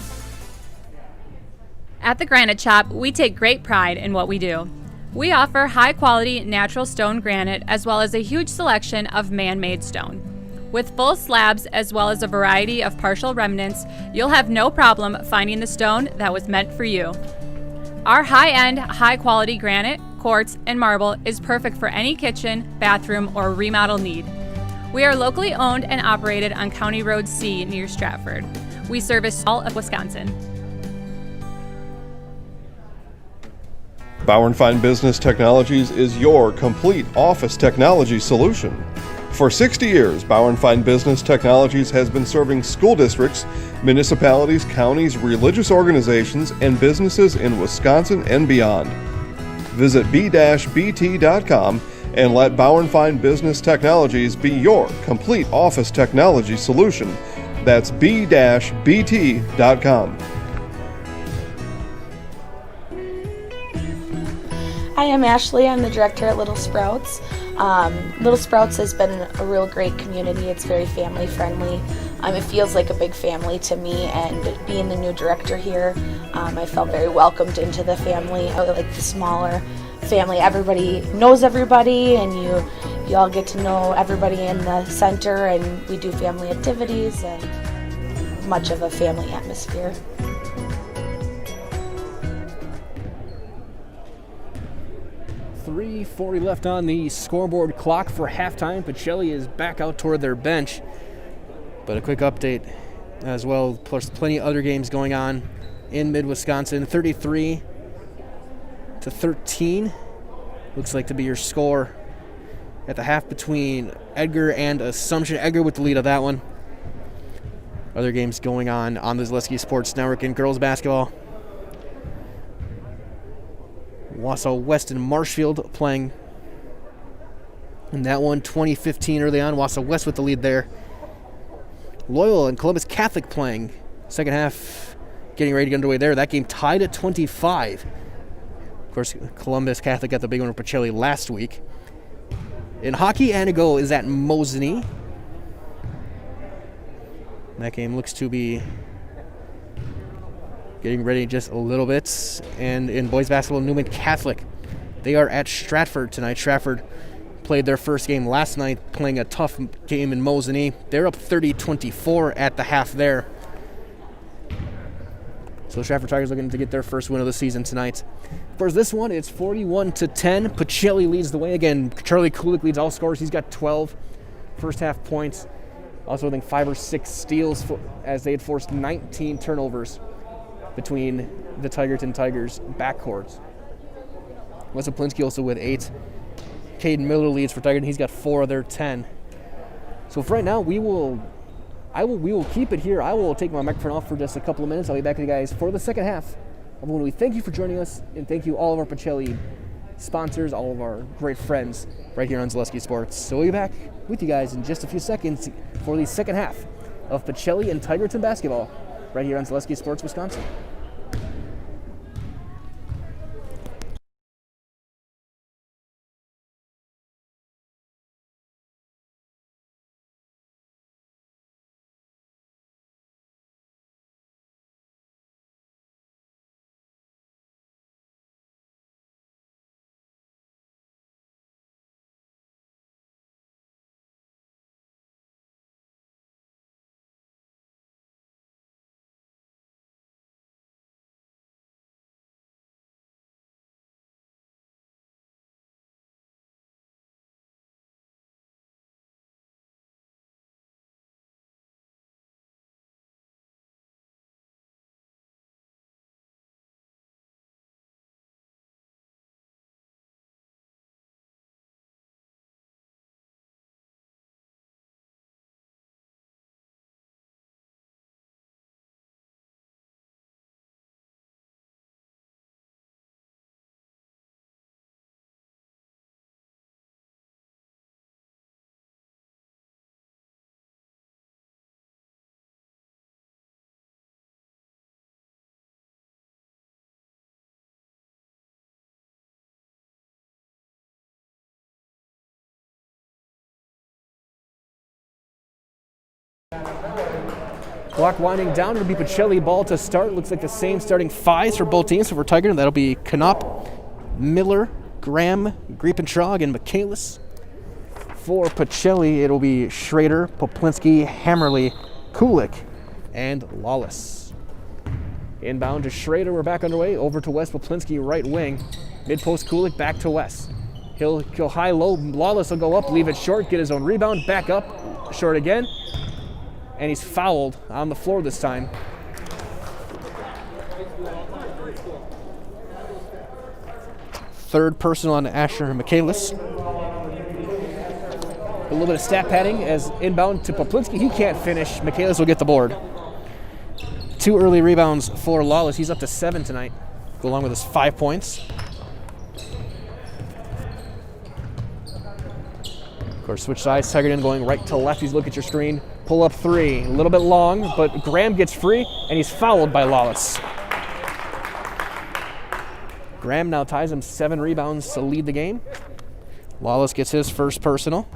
At the Granite Shop, we take great pride in what we do. We offer high-quality natural stone granite as well as a huge selection of man-made stone. With full slabs as well as a variety of partial remnants, you'll have no problem finding the stone that was meant for you. Our high-end, high-quality granite, quartz, and marble is perfect for any kitchen, bathroom, or remodel need. We are locally owned and operated on County Road C near Stratford. We service all of Wisconsin. Bauer & Fine Business Technologies is your complete office technology solution. For 60 years, Bauer & Fine Business Technologies has been serving school districts, municipalities, counties, religious organizations, and businesses in Wisconsin and beyond. Visit b-bt.com and let Bauer & Fine Business Technologies be your complete office technology solution. That's b-bt.com. Hi, I'm Ashley. I'm the director at Little Sprouts. Little Sprouts has been a real great community. It's very family friendly. It feels like a big family to me, and being the new director here, I felt very welcomed into the family. I like the smaller family. Everybody knows everybody, and you all get to know everybody in the center, and we do family activities and much of a family atmosphere. 3:40 left on the scoreboard clock for halftime. Pacelli is back out toward their bench. But a quick update as well, plus plenty of other games going on in mid-Wisconsin. 33-13 looks like to be your score at the half between Edgar and Assumption. Edgar with the lead of that one. Other games going on the Zaleski Sports Network in girls basketball. Wausau West and Marshfield playing in that one, 20-15 early on. Wausau West with the lead there. Loyal and Columbus Catholic playing. Second half getting ready to get underway there. That game tied at 25. Of course, Columbus Catholic got the big one with Pacelli last week. In hockey, Anago is at Mosinee. That game looks to be getting ready just a little bit. And in boys basketball, Newman Catholic, they are at Stratford tonight. Stratford played their first game last night, playing a tough game in Mosinee. They're up 30-24 at the half there. So Stratford Tigers looking to get their first win of the season tonight. For this one, it's 41-10. Pacelli leads the way again. Charlie Kulik leads all scorers. He's got 12 first half points. Also, I think 5 or 6 steals as they had forced 19 turnovers between the Tigerton Tigers backcourts. Wes Oplinski also with 8. Caden Miller leads for Tigerton. He's got 4 of their 10. So for right now, we will keep it here. I will take my microphone off for just a couple of minutes. I'll be back with you guys for the second half. Everyone, we thank you for joining us, and thank you all of our Pacelli sponsors, all of our great friends right here on Zaleski Sports. So we'll be back with you guys in just a few seconds for the second half of Pacelli and Tigerton basketball right here on Zaleski Sports Wisconsin. Clock winding down. It'll be Pacelli ball to start. Looks like the same starting fives for both teams. So for Tigerton, that'll be Knopp, Miller, Graham, Griepentrog, and Michaelis. For Pacelli, it'll be Schrader, Poplinski, Hammerly, Kulik, and Lawless. Inbound to Schrader. We're back underway. Over to West. Poplinski, right wing. Mid-post Kulik, back to West. He'll go high-low. Lawless will go up, leave it short, get his own rebound, back up, short again. And he's fouled on the floor this time. Third personal on Asher Michaelis. A little bit of stat padding as inbound to Poplinski. He can't finish. Michaelis will get the board. 2 early rebounds for Lawless. He's up to 7 tonight. Go along with his 5 points. Of course, switch sides. Tigerton going right to left. He's looking at your screen. Pull up 3. A little bit long, but Graham gets free, and he's fouled by Lawless. Graham now ties him 7 rebounds to lead the game. Lawless gets his first personal.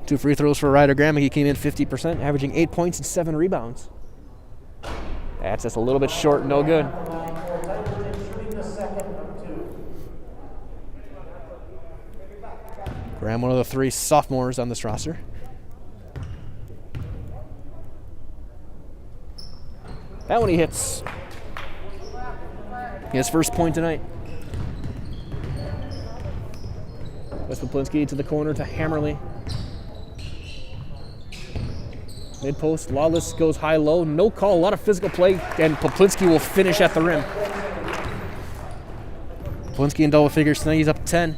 Two free throws for Ryder Graham. He came in 50%, averaging 8 points and 7 rebounds. That's just a little bit short, no good. Graham, one of the 3 sophomores on this roster. That one he hits. His first point tonight. West Poplinski to the corner to Hammerly. Mid-post, Lawless goes high-low. No call, a lot of physical play, and Poplinski will finish at the rim. Poplinski in double figures tonight. He's up 10.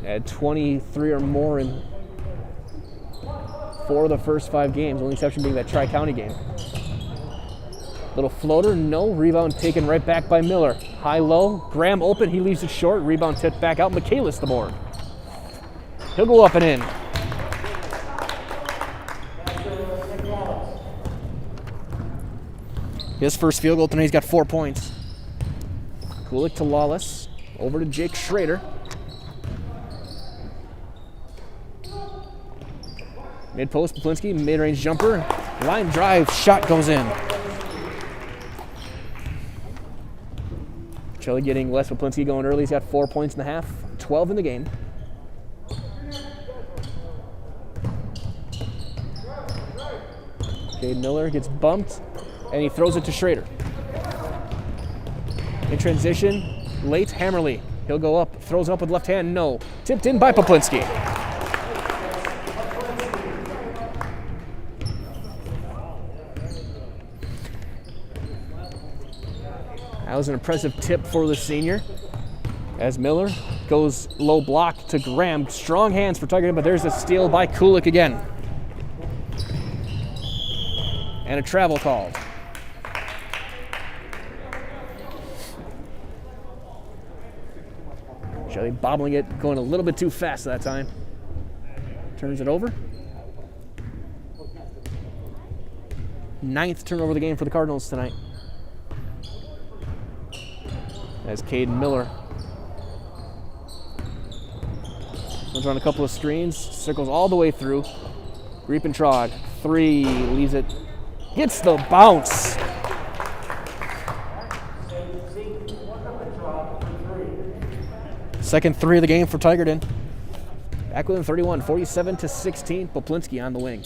Had 23 or more in 4 of the first 5 games, only exception being that Tri-County game. Little floater, no. Rebound taken right back by Miller. High-low, Graham open, he leaves it short. Rebound tipped back out. Michaelis the board. He'll go up and in. His first field goal tonight, he's got 4 points. Kulik to Lawless. Over to Jake Schrader. Mid-post, Poplinski, mid-range jumper. Line drive, shot goes in. Pacelli getting Wes Poplinski going early. He's got 4 points and a half, 12 in the game. Okay, Miller gets bumped, and he throws it to Schrader. In transition, late, Hammerly. He'll go up, throws up with left hand, no. Tipped in by Poplinski. That was an impressive tip for the senior. As Miller goes low block to Graham. Strong hands for Tigerton, but there's a steal by Kulik again. And a travel called. Shelley bobbling it, going a little bit too fast that time. Turns it over. 9th turnover of the game for the Cardinals tonight. As Caden Miller runs on a couple of screens, circles all the way through. Griepentrog, 3, leaves it, gets the bounce. Second 3 of the game for Tigerton. Back within 31, 47-16. Poplinski on the wing.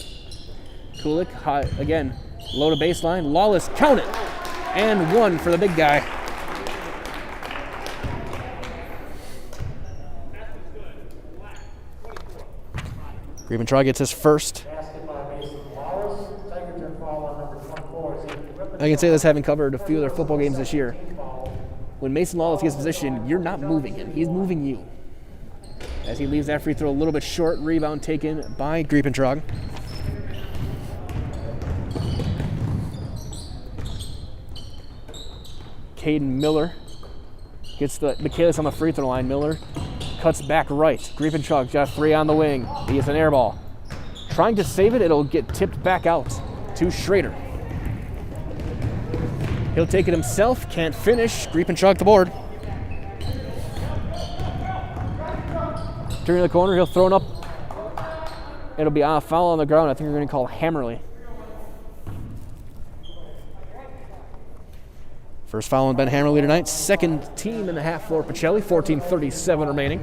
Kulik, high, again, low to baseline. Lawless, count it, and 1 for the big guy. Griepentrog gets his first. I can say this having covered a few of their football games this year. When Mason Lawless gets position, you're not moving him. He's moving you. As he leaves that free throw a little bit short, rebound taken by Griepentrog. Caden Miller gets the Michaelis on the free throw line. Miller cuts back right. Griepentrog's got 3 on the wing. He gets an air ball. Trying to save it, it'll get tipped back out to Schrader. He'll take it himself, can't finish. Griepentrog the board. Turning the corner, he'll throw it up. It'll be a foul on the ground. I think we're going to call Hammerly. First foul on Ben Hammerly tonight. Second team in the half for Pacelli. 14:37 remaining.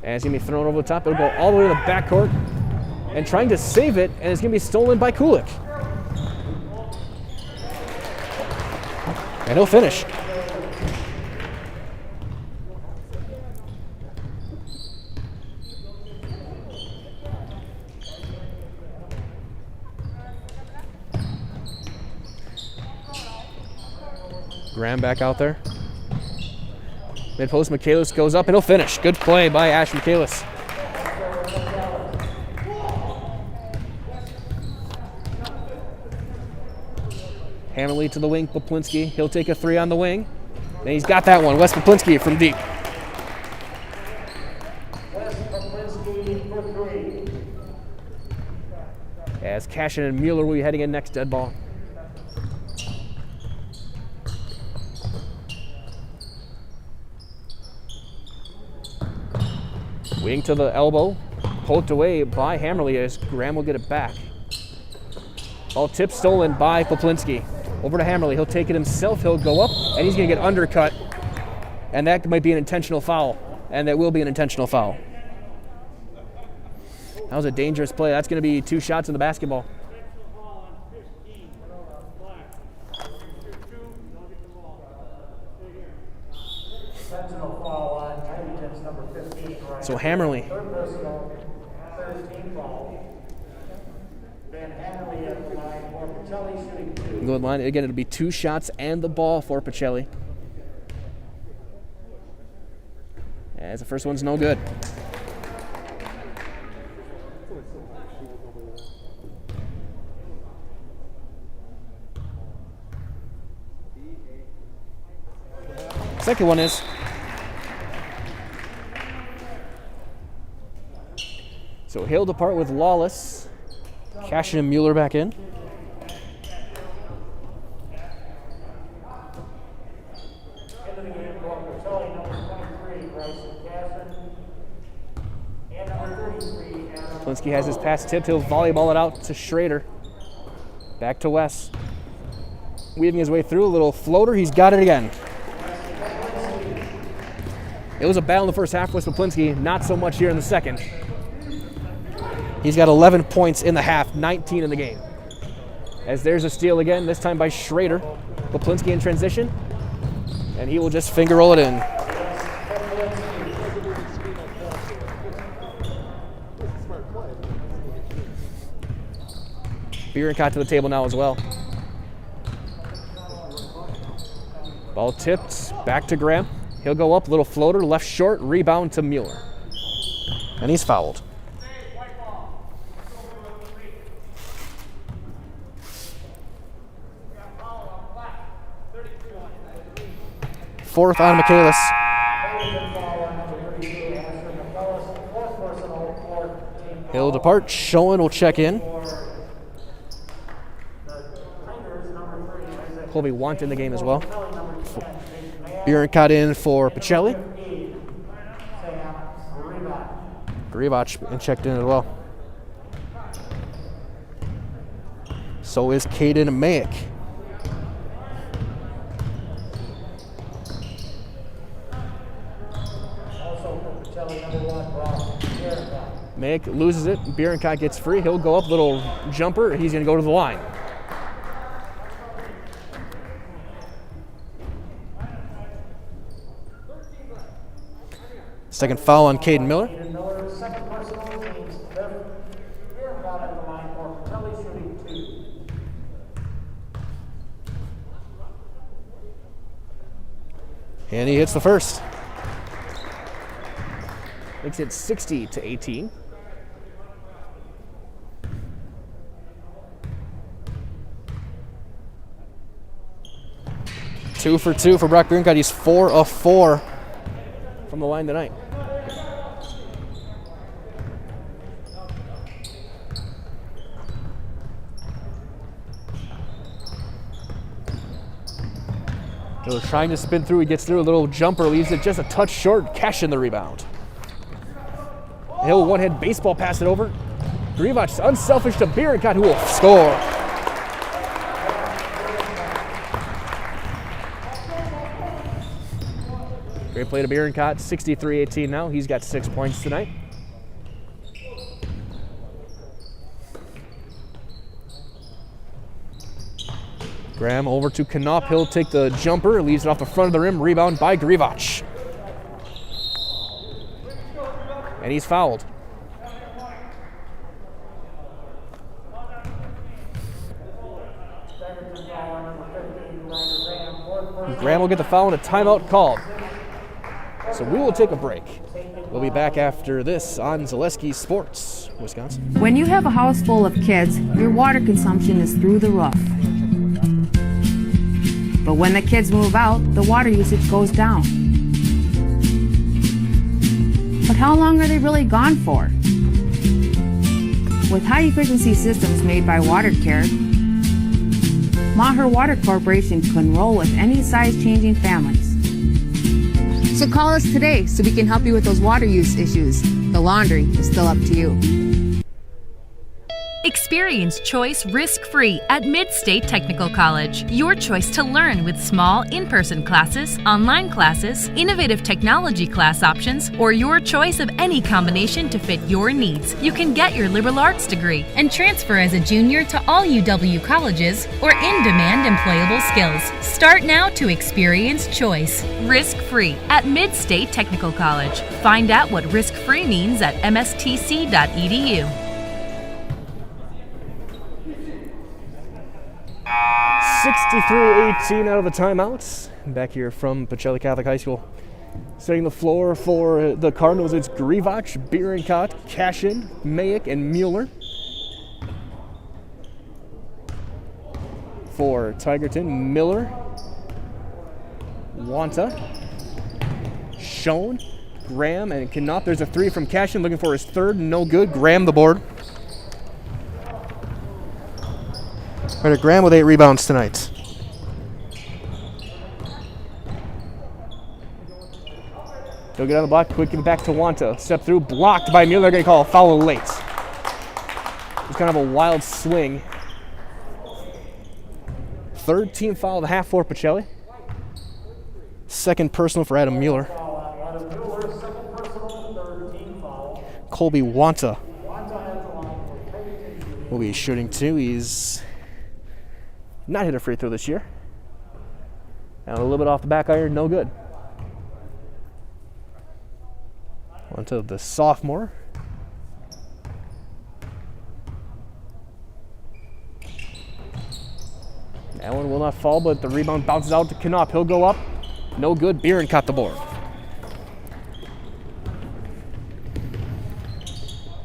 And it's going to be thrown over the top. It'll go all the way to the backcourt. And trying to save it, and it's going to be stolen by Kulik. And he'll finish. Graham back out there. Mid post, Michaelis goes up and he'll finish. Good play by Ash Michaelis. Hammerly to the wing, Poplinski. He'll take a three on the wing. And he's got that one. Wes Poplinski from deep. As Cashin and Mueller will be heading in next, dead ball. Wing to the elbow, poked away by Hammerly as Graham will get it back. Ball tip stolen by Poplinski. Over to Hammerly, he'll take it himself, he'll go up, and he's gonna get undercut. And that might be an intentional foul, and that will be an intentional foul. That was a dangerous play. That's gonna be 2 shots in the basketball. So Hammerly. Good line. Again, it'll be 2 shots and the ball for Pacelli. As the first one's no good. Second one is. So he'll depart with Lawless. Cashin and Mueller back in. Poplinski has his pass tipped. He'll volleyball it out to Schrader. Back to Wes. Weaving his way through. A little floater. He's got it again. It was a battle in the first half with Poplinski. Not so much here in the second. He's got 11 points in the half, 19 in the game. As there's a steal again, this time by Schrader. Poplinski in transition. And he will just finger roll it in. Bierenkot to the table now as well. Ball tipped, back to Graham. He'll go up, little floater, left short, rebound to Mueller. And he's fouled. Fourth on Michaelis. He'll depart. Schoen will check in. Colby Want in the game as well. Bierenkot in for Pacelli. Grivach checked in as well. So is Caden Mayick. Mayick loses it. Bierenkot gets free. He'll go up, little jumper. He's going to go to the line. Second foul on Caden Miller. And he hits the first. Makes it 60-18. Two for two for Brock Bierenkot. He's 4 of 4 from the line tonight. Miller trying to spin through. He gets through a little jumper, leaves it just a touch short. Cash in the rebound. He'll one-hand baseball pass it over. Grivach unselfish to Bierenkot, who will score. Great play to Bierenkot, 63-18 now. He's got 6 points tonight. Graham over to Knopf. He'll take the jumper, leaves it off the front of the rim. Rebound by Grivach. And he's fouled. Graham will get the foul and a timeout called. So we will take a break. We'll be back after this on Zaleski Sports, Wisconsin. When you have a house full of kids, your water consumption is through the roof. But when the kids move out, the water usage goes down. But how long are they really gone for? With high-efficiency systems made by WaterCare, Maher Water Corporation can roll with any size-changing families. So call us today so we can help you with those water use issues. The laundry is still up to you. Experience choice risk-free at Mid-State Technical College. Your choice to learn with small in-person classes, online classes, innovative technology class options, or your choice of any combination to fit your needs. You can get your liberal arts degree and transfer as a junior to all UW colleges or in-demand employable skills. Start now to experience choice risk-free at Mid-State Technical College. Find out what risk-free means at mstc.edu. 63-18 out of the timeouts. Back here from Pacelli Catholic High School. Setting the floor for the Cardinals, it's Grivach, Bierenkot, Cashin, Mayek, and Mueller. For Tigerton, Miller, Wanta, Schoen, Graham, and Knopf. There's a three from Cashin, looking for his third. No good. Graham the board. Ryder Graham with 8 rebounds tonight. He'll get on the block, quick give it back to Wanta. Step through, blocked by Mueller. They're going to call a foul late. It's kind of a wild swing. Third team foul of the half for Pacelli. Second personal for Adam Mueller. Colby Wanta will be shooting two. He's not hit a free throw this year. And a little bit off the back iron, no good. On to the sophomore. That one will not fall, but the rebound bounces out to Knopf. He'll go up. No good. Bierenkot the board.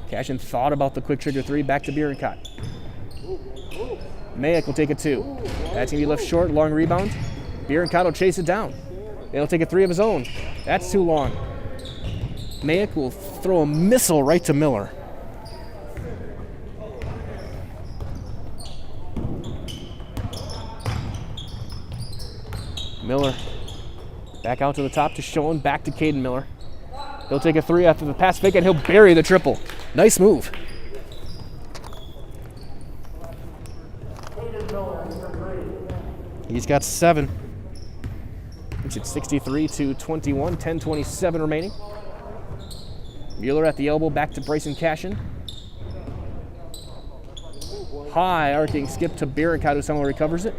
Cashin thought about the quick trigger three. Back to Bierenkot. Mayek will take a two. That's going to be left short. Long rebound. Bierenkot will chase it down. He'll take a three of his own. That's too long. Mayek will throw a missile right to Miller. Miller back out to the top to Schoen. Back to Caden Miller. He'll take a three after the pass fake and he'll bury the triple. Nice move. He's got 7. It's at 63-21, 10:27 remaining. Mueller at the elbow, back to Bryson Cashin. High arcing skip to Bierenkot, who somehow recovers it.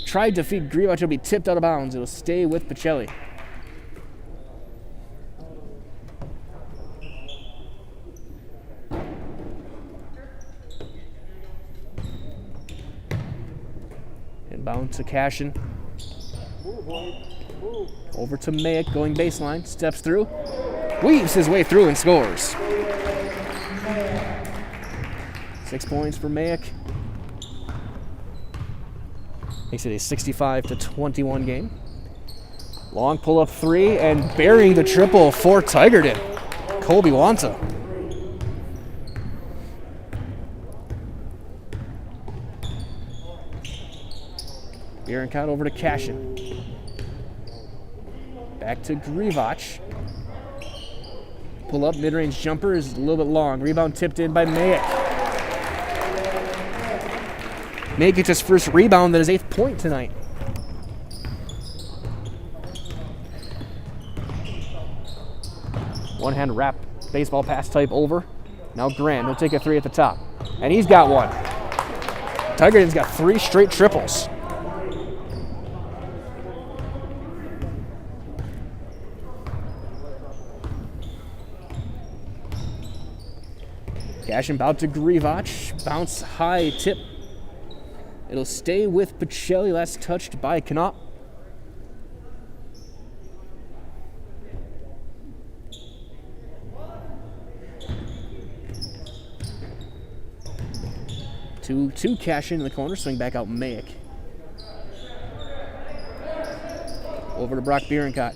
Tried to feed Grivach, it'll be tipped out of bounds. It'll stay with Pacelli. Inbound to Cashin. Over to Mayek, going baseline, steps through, weaves his way through and scores. 6 points for Mayek. Makes it a 65-21 game. Long pull-up three and burying the triple for Tigerton. Colby Wanta. Bierenkot over to Cashin. Back to Grivach. Pull up, mid-range jumper is a little bit long. Rebound tipped in by Mayek. Mayek gets his first rebound, then his 8th point tonight. One-hand wrap, baseball pass type over. Now Graham, he'll take a 3 at the top. And he's got one. Tigerton's got 3 straight triples. Cashin out to Grivach. Bounce high tip. It'll stay with Pacelli. Last touched by Knopp. Two Cashin in the corner. Swing back out Mayek. Over to Brock Bierencott.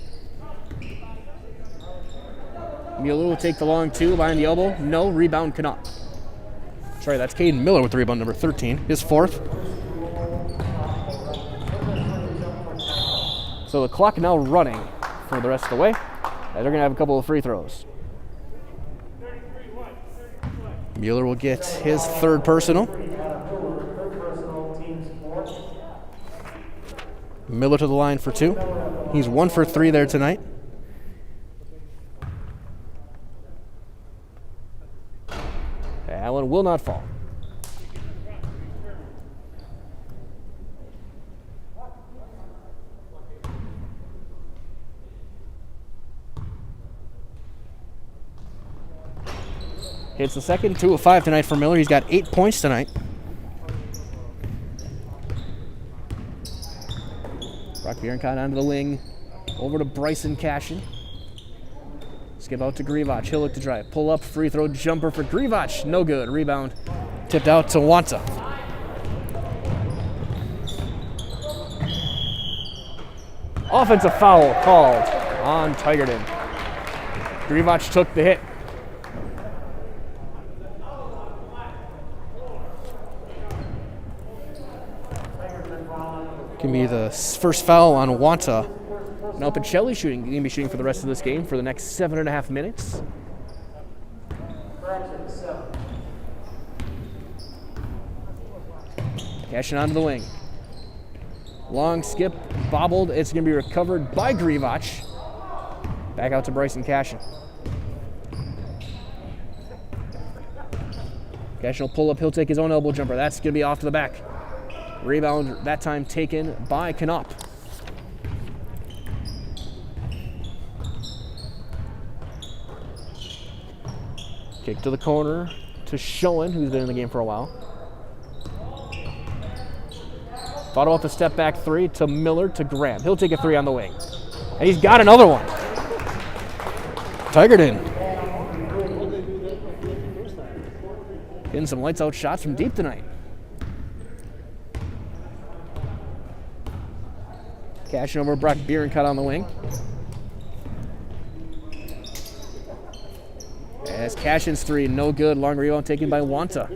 Mueller will take the long 2 behind the elbow. No, rebound Knopp. Sorry, that's Caden Miller with the rebound, number 13. His 4th. So the clock now running for the rest of the way. As they're going to have a couple of free throws. Mueller will get his 3rd personal. Miller to the line for 2. He's 1 for 3 there tonight. Allen will not fall. Hits the second, 2 of 5 tonight for Miller. He's got 8 points tonight. Brock Bierencott onto the wing. Over to Bryson Cashin. Skip out to Grivach. He'll look to drive. Pull up, free throw jumper for Grivach. No good. Rebound tipped out to Wanta. Offensive foul called on Tigerton. Grivach took the hit. Can be the first foul on Wanta. Now Pacelli going to be shooting for the rest of this game for the next 7.5 minutes. Cashing onto the wing. Long skip, bobbled. It's going to be recovered by Grivach. Back out to Bryson Cashin. Cashin will pull up. He'll take his own elbow jumper. That's going to be off to the back. Rebound that time taken by Knopp. Kick to the corner to Schoen, who's been in the game for a while. Thought about the step back 3 to Miller to Graham. He'll take a 3 on the wing. And he's got another one. Tigerton. Getting some lights out shots from deep tonight. Cashin over Brock Bierencott on the wing. As Cashin's 3, no good. Long rebound taken by Wanta.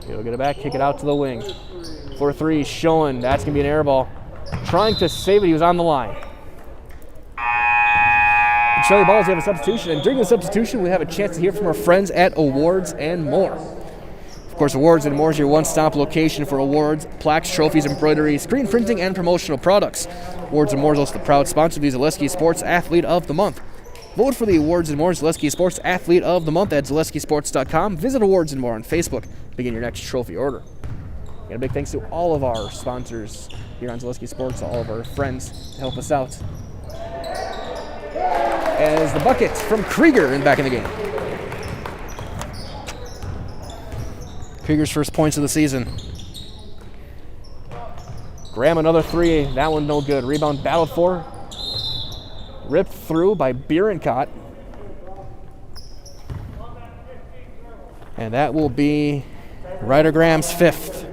He'll get it back, kick it out to the wing. For 3, Schoen. That's going to be an air ball. Trying to save it, he was on the line. Pacelli Balls, we have a substitution, and during the substitution, we have a chance to hear from our friends at Awards and More. Of course, Awards and More is your one-stop location for awards, plaques, trophies, embroidery, screen printing, and promotional products. Awards and More is also the proud sponsor of the Zaleski Sports Athlete of the Month. Vote for the Awards and More Zaleski Sports Athlete of the Month at ZaleskiSports.com. Visit Awards and More on Facebook. Begin your next trophy order. And a big thanks to all of our sponsors here on Zaleski Sports, all of our friends to help us out. As the bucket from Krieger in back in the game. Krieger's first points of the season. Graham another 3. That one no good. Rebound battled for. Ripped through by Bierencott. And that will be Ryder Graham's 5th.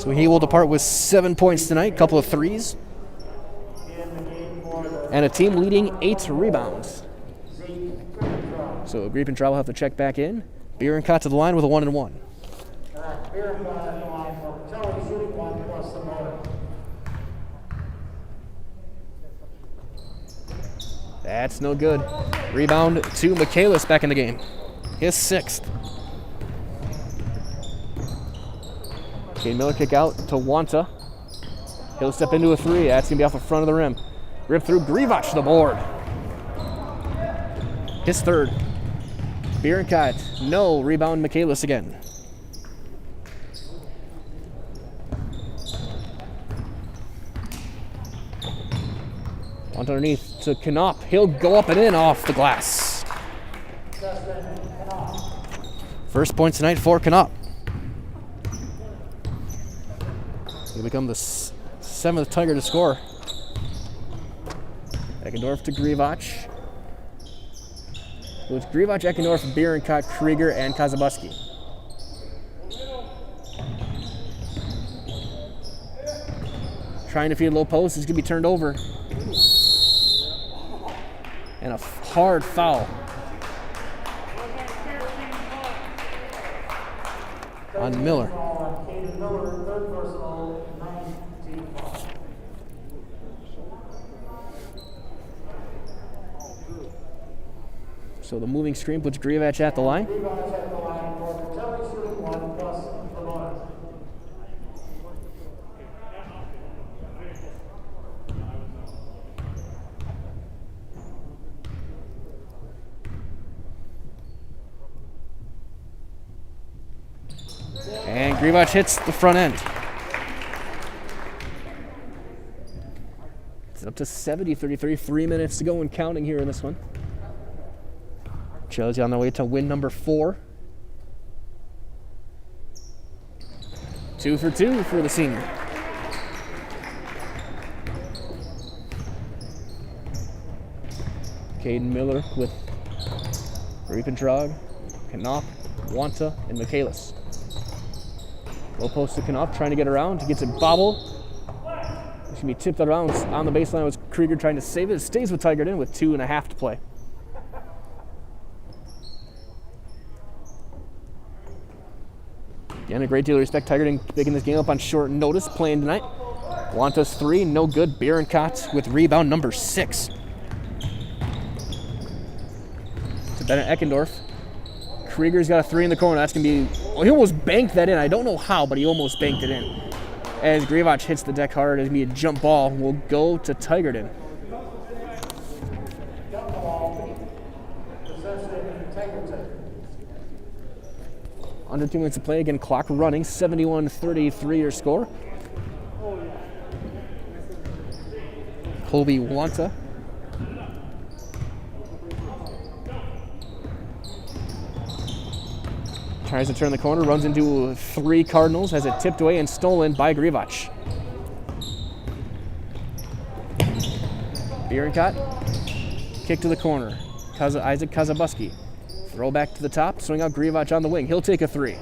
So he will depart with 7 points tonight, couple of 3s. And a team leading 8 rebounds. So Griepentraub will have to check back in. Bierenkot to the line with a 1-1. All right, Bierenkot at the line for Pacelli, shooting 1 plus the motor. That's no good. Rebound to Michaelis back in the game. His 6th. Kane Miller kick out to Wanta. He'll step into a 3. That's going to be off the front of the rim. Rip through Grivac to the board. His 3rd. Bierenkot, no. Rebound Michaelis again. Want underneath to Knopf. He'll go up and in off the glass. First point tonight for Knopf. He'll become the 7th Tiger to score. Eckendorf to Grivac. So it's Grivac, Eckendorf, Bierenkot, Krieger, and Kazabuski. Trying to feed low post. It's going to be turned over. And a hard foul on Miller. So the moving screen puts Grivac at the line. And Grivac hits the front end. It's up to 70-33, 3 minutes to go and counting here in this one. Chelsea on their way to win number 4. 2 for 2 for the senior. Caden Miller with Riepentrag, Knopf, Wanta, and Michaelis. Low post to Knopf, trying to get around. He gets it bobbled. It's going to be tipped around on the baseline. It was Krieger trying to save it. It stays with Tigerton with 2.5 to play. Again, a great deal of respect. Tigerton picking this game up on short notice, playing tonight. Wanta's 3, no good. Bierenkot with rebound number 6. To Bennett Eckendorf. Krieger's got a 3 in the corner. That's going to be... Well, he almost banked that in. I don't know how, but he almost banked it in. As Grivac hits the deck hard, it's going to be a jump ball. Will go to Tigerton. Under 2 minutes to play. Again, clock running. 71-33 your score. Colby Wanta. Tries to turn the corner, runs into 3 Cardinals, has it tipped away and stolen by Grivac. Bierenkot, kick to the corner. Isaac Kazabuski. Throw back to the top, swing out Grivac on the wing. He'll take a 3.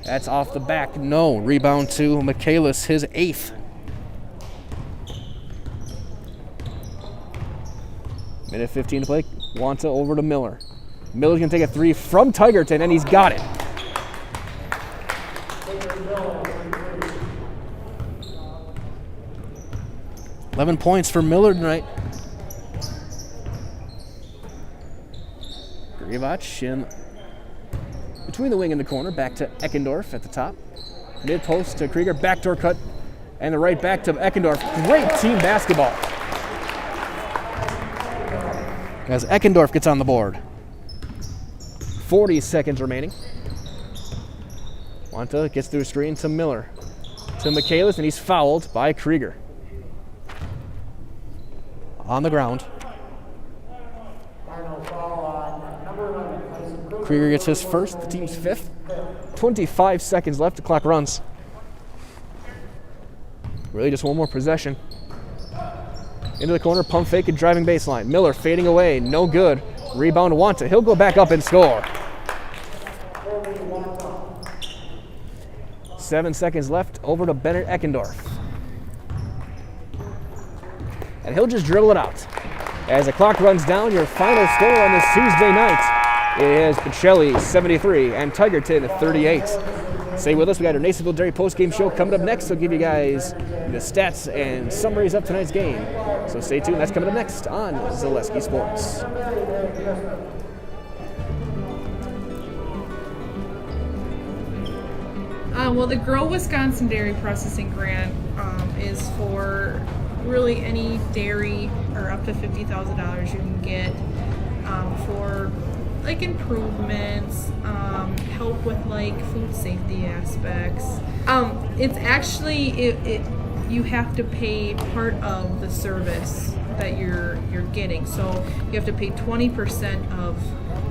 That's off the back. No. Rebound to Michaelis, his 8th. Minute 15 to play. Wanta over to Miller. Miller's going to take a 3 from Tigerton, and he's got it. $11 points for Miller tonight. Grivac in between the wing and the corner, back to Eckendorf at the top. Mid post to Krieger, backdoor cut, and the right back to Eckendorf. Great team basketball. As Eckendorf gets on the board. 40 seconds remaining. Wanta gets through a screen to Miller. To Michaelis, and he's fouled by Krieger. On the ground. Krieger gets his first, the team's 5th. 25 seconds left, the clock runs. Really just one more possession. Into the corner, pump fake and driving baseline. Miller fading away, no good. Rebound Wanta, he'll go back up and score. 7 seconds left, over to Bennett Eckendorf. And he'll just dribble it out. As the clock runs down, your final score on this Tuesday night It is Pacelli 73 and Tigerton 38. Stay with us. We got our Nasonville Dairy post-game show coming up next. I'll give you guys the stats and summaries of tonight's game. So stay tuned. That's coming up next on Zaleski Sports. Well, the Grow Wisconsin Dairy Processing Grant is for really any dairy, or up to $50,000 you can get for like improvements, help with like food safety aspects. It's actually you have to pay part of the service that you're getting, so you have to pay 20%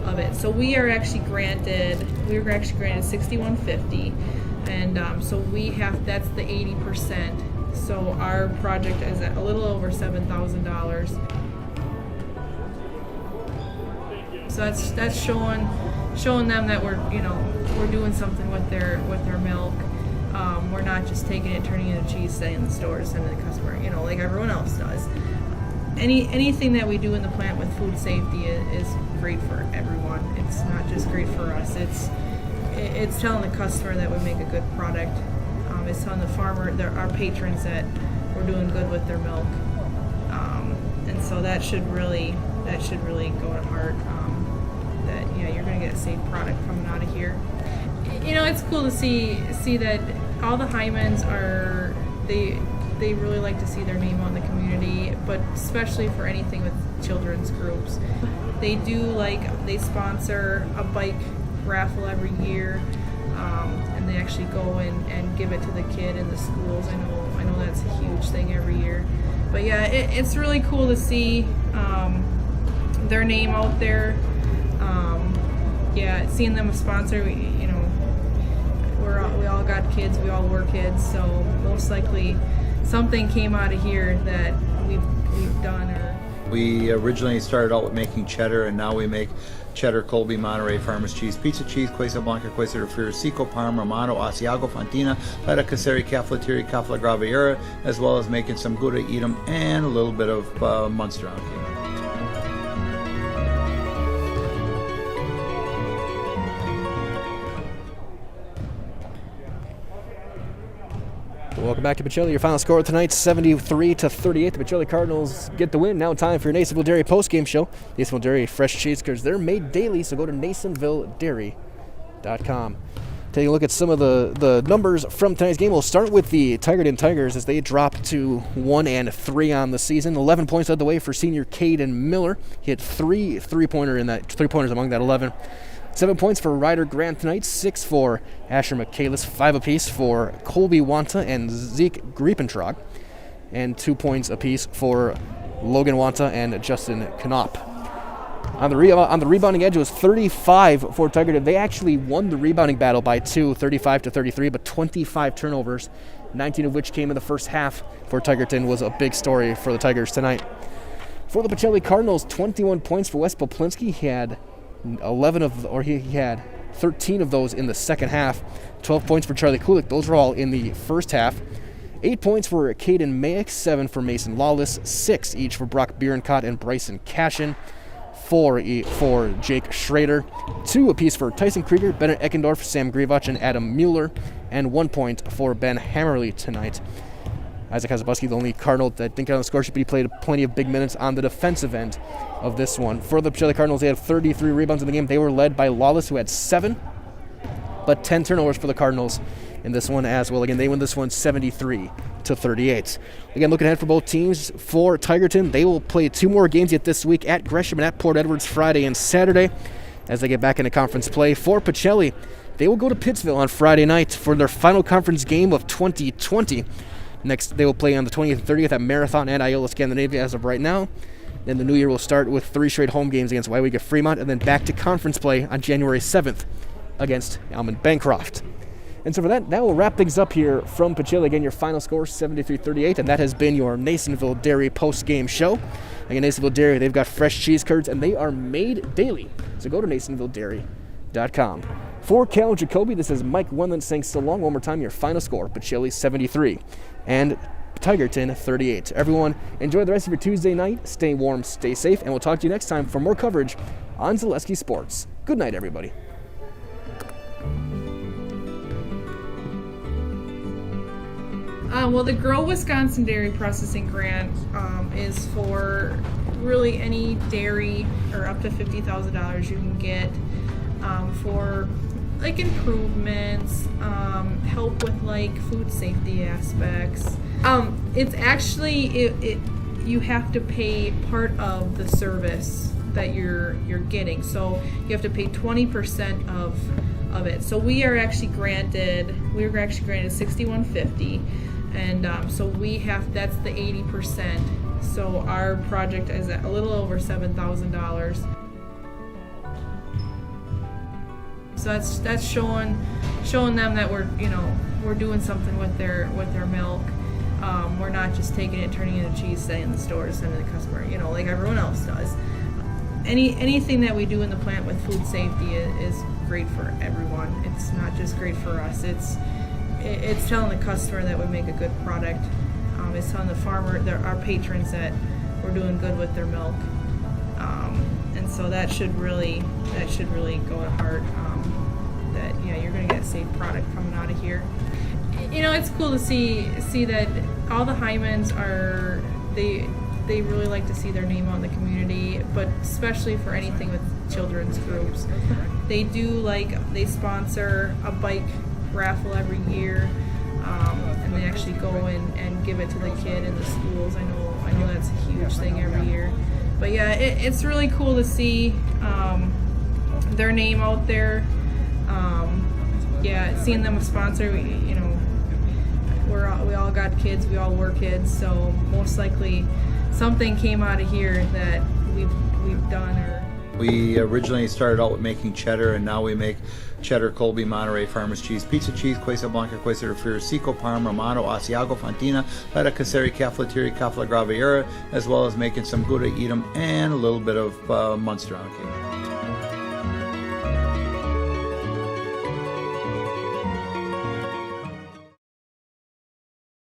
of it. So we were actually granted $6,150. And so that's the 80%. So our project is at a little over $7,000. So that's showing them that we're doing something with their milk. We're not just taking it, turning it into cheese, staying in the stores, sending the customer, like everyone else does. Anything that we do in the plant with food safety is great for everyone. It's not just great for us. It's telling the customer that we make a good product. It's telling the farmer, our patrons, that we're doing good with their milk. And so that should really go to heart. That you're going to get a safe product coming out of here. It's cool to see that all the Hymens are they really like to see their name on the community, but especially for anything with children's groups. They sponsor a bike raffle every year, and they actually go and give it to the kid in the schools. I know that's a huge thing every year, but yeah, it's really cool to see their name out there. Seeing them a sponsor, we all got kids, we all were kids, so most likely something came out of here that we've done. We originally started out with making cheddar, and now we make cheddar, Colby, Monterey, Farmers cheese, pizza cheese, Quesa Blanca, Quesa de Friar, Seco, Parma, Romano, Asiago, Fontina, Letta, Caseri, Cafetieri, Cafla Graviera, as well as making some Gouda, Edam, and a little bit of Munster on cake. Welcome back to Pacelli. Your final score tonight, 73-38. The Pacelli Cardinals get the win. Now time for your Nasonville Dairy post-game show. Nasonville Dairy fresh cheese curds. They're made daily, so go to NasonvilleDairy.com. Taking a look at some of the numbers from tonight's game. We'll start with the Tigerton Tigers as they drop to 1-3 on the season. 11 points led the way for senior Caden Miller. He had three three-pointers among that 11. 7 points for Ryder Grant tonight, 6 for Asher Michaelis, 5 apiece for Colby Wanta and Zeke Griepentrog, and 2 points apiece for Logan Wanta and Justin Knopp. On the rebounding edge, it was 35 for Tigerton. They actually won the rebounding battle by 2, 35-33, but 25 turnovers, 19 of which came in the first half for Tigerton, was a big story for the Tigers tonight. For the Pacelli Cardinals, 21 points for Wes Poplinski. He had 13 of those in the second half. 12 points for Charlie Kulik. Those were all in the first half. 8 points for Caden Mayick, 7 for Mason Lawless, 6 each for Brock Bierencott and Bryson Cashin, 4 for Jake Schrader, 2 apiece for Tyson Krieger, Bennett Eckendorf, Sam Grivach, and Adam Mueller, and 1 point for Ben Hammerly tonight. Isaac Hazabuski, the only Cardinal that didn't get on the score sheet, but he played plenty of big minutes on the defensive end of this one. For the Pacelli Cardinals, they had 33 rebounds in the game. They were led by Lawless, who had 7, but 10 turnovers for the Cardinals in this one as well. Again, they win this one 73-38. Again, looking ahead for both teams. For Tigerton, they will play 2 more games yet this week at Gresham and at Port Edwards Friday and Saturday as they get back into conference play. For Pacelli, they will go to Pittsville on Friday night for their final conference game of 2020. Next, they will play on the 20th and 30th at Marathon and Iola Scandinavia as of right now. Then the new year will start with 3 straight home games against Wyega Fremont, and then back to conference play on January 7th against Almond Bancroft. And so for that will wrap things up here from Pacelli. Again, your final score, 73-38, and that has been your Nasonville Dairy post-game show. Again, Nasonville Dairy, they've got fresh cheese curds, and they are made daily. So go to NasonvilleDairy.com. For Cal Jacoby, this is Mike Wendland saying so long. One more time, your final score, Pacelli 73 and Tigerton 38. Everyone, enjoy the rest of your Tuesday night. Stay warm, stay safe, and we'll talk to you next time for more coverage on Zaleski Sports. Good night, everybody. Well, the Grow Wisconsin Dairy Processing Grant is for really any dairy, or up to $50,000 you can get for like improvements, help with like food safety aspects. It's actually you have to pay part of the service that you're getting, so you have to pay 20% of it. So we were actually granted $6,150. And so that's the 80%. So our project is at a little over $7,000. So that's showing them that we're doing something with their milk. We're not just taking it and turning it into cheese, sending it in the stores, sending it to the customer, like everyone else does. Anything that we do in the plant with food safety is great for everyone. It's not just great for us. It's telling the customer that we make a good product. It's telling the farmer, our patrons, that we're doing good with their milk. And so that should really go to heart. That you're going to get a safe product coming out of here. It's cool to see that all the Hymans are they really like to see their name out in the community, but especially for anything with children's groups. They sponsor a bike raffle every year, and they actually go and give it to the kid in the schools. I know that's a huge thing every year. But yeah, it's really cool to see their name out there. Seeing them sponsor, we all got kids, we all were kids, so most likely something came out of here that we've done. We originally started out with making cheddar, and now we make cheddar, Colby, Monterey, Farmers cheese, pizza cheese, Quesa Blanca, Quesa de Friar, Seco, Parma, Romano, Asiago, Fontina, Feta Caseri, Cafflettieri, Cafla Graviera, as well as making some Gouda, Edam, and a little bit of Munster on occasion.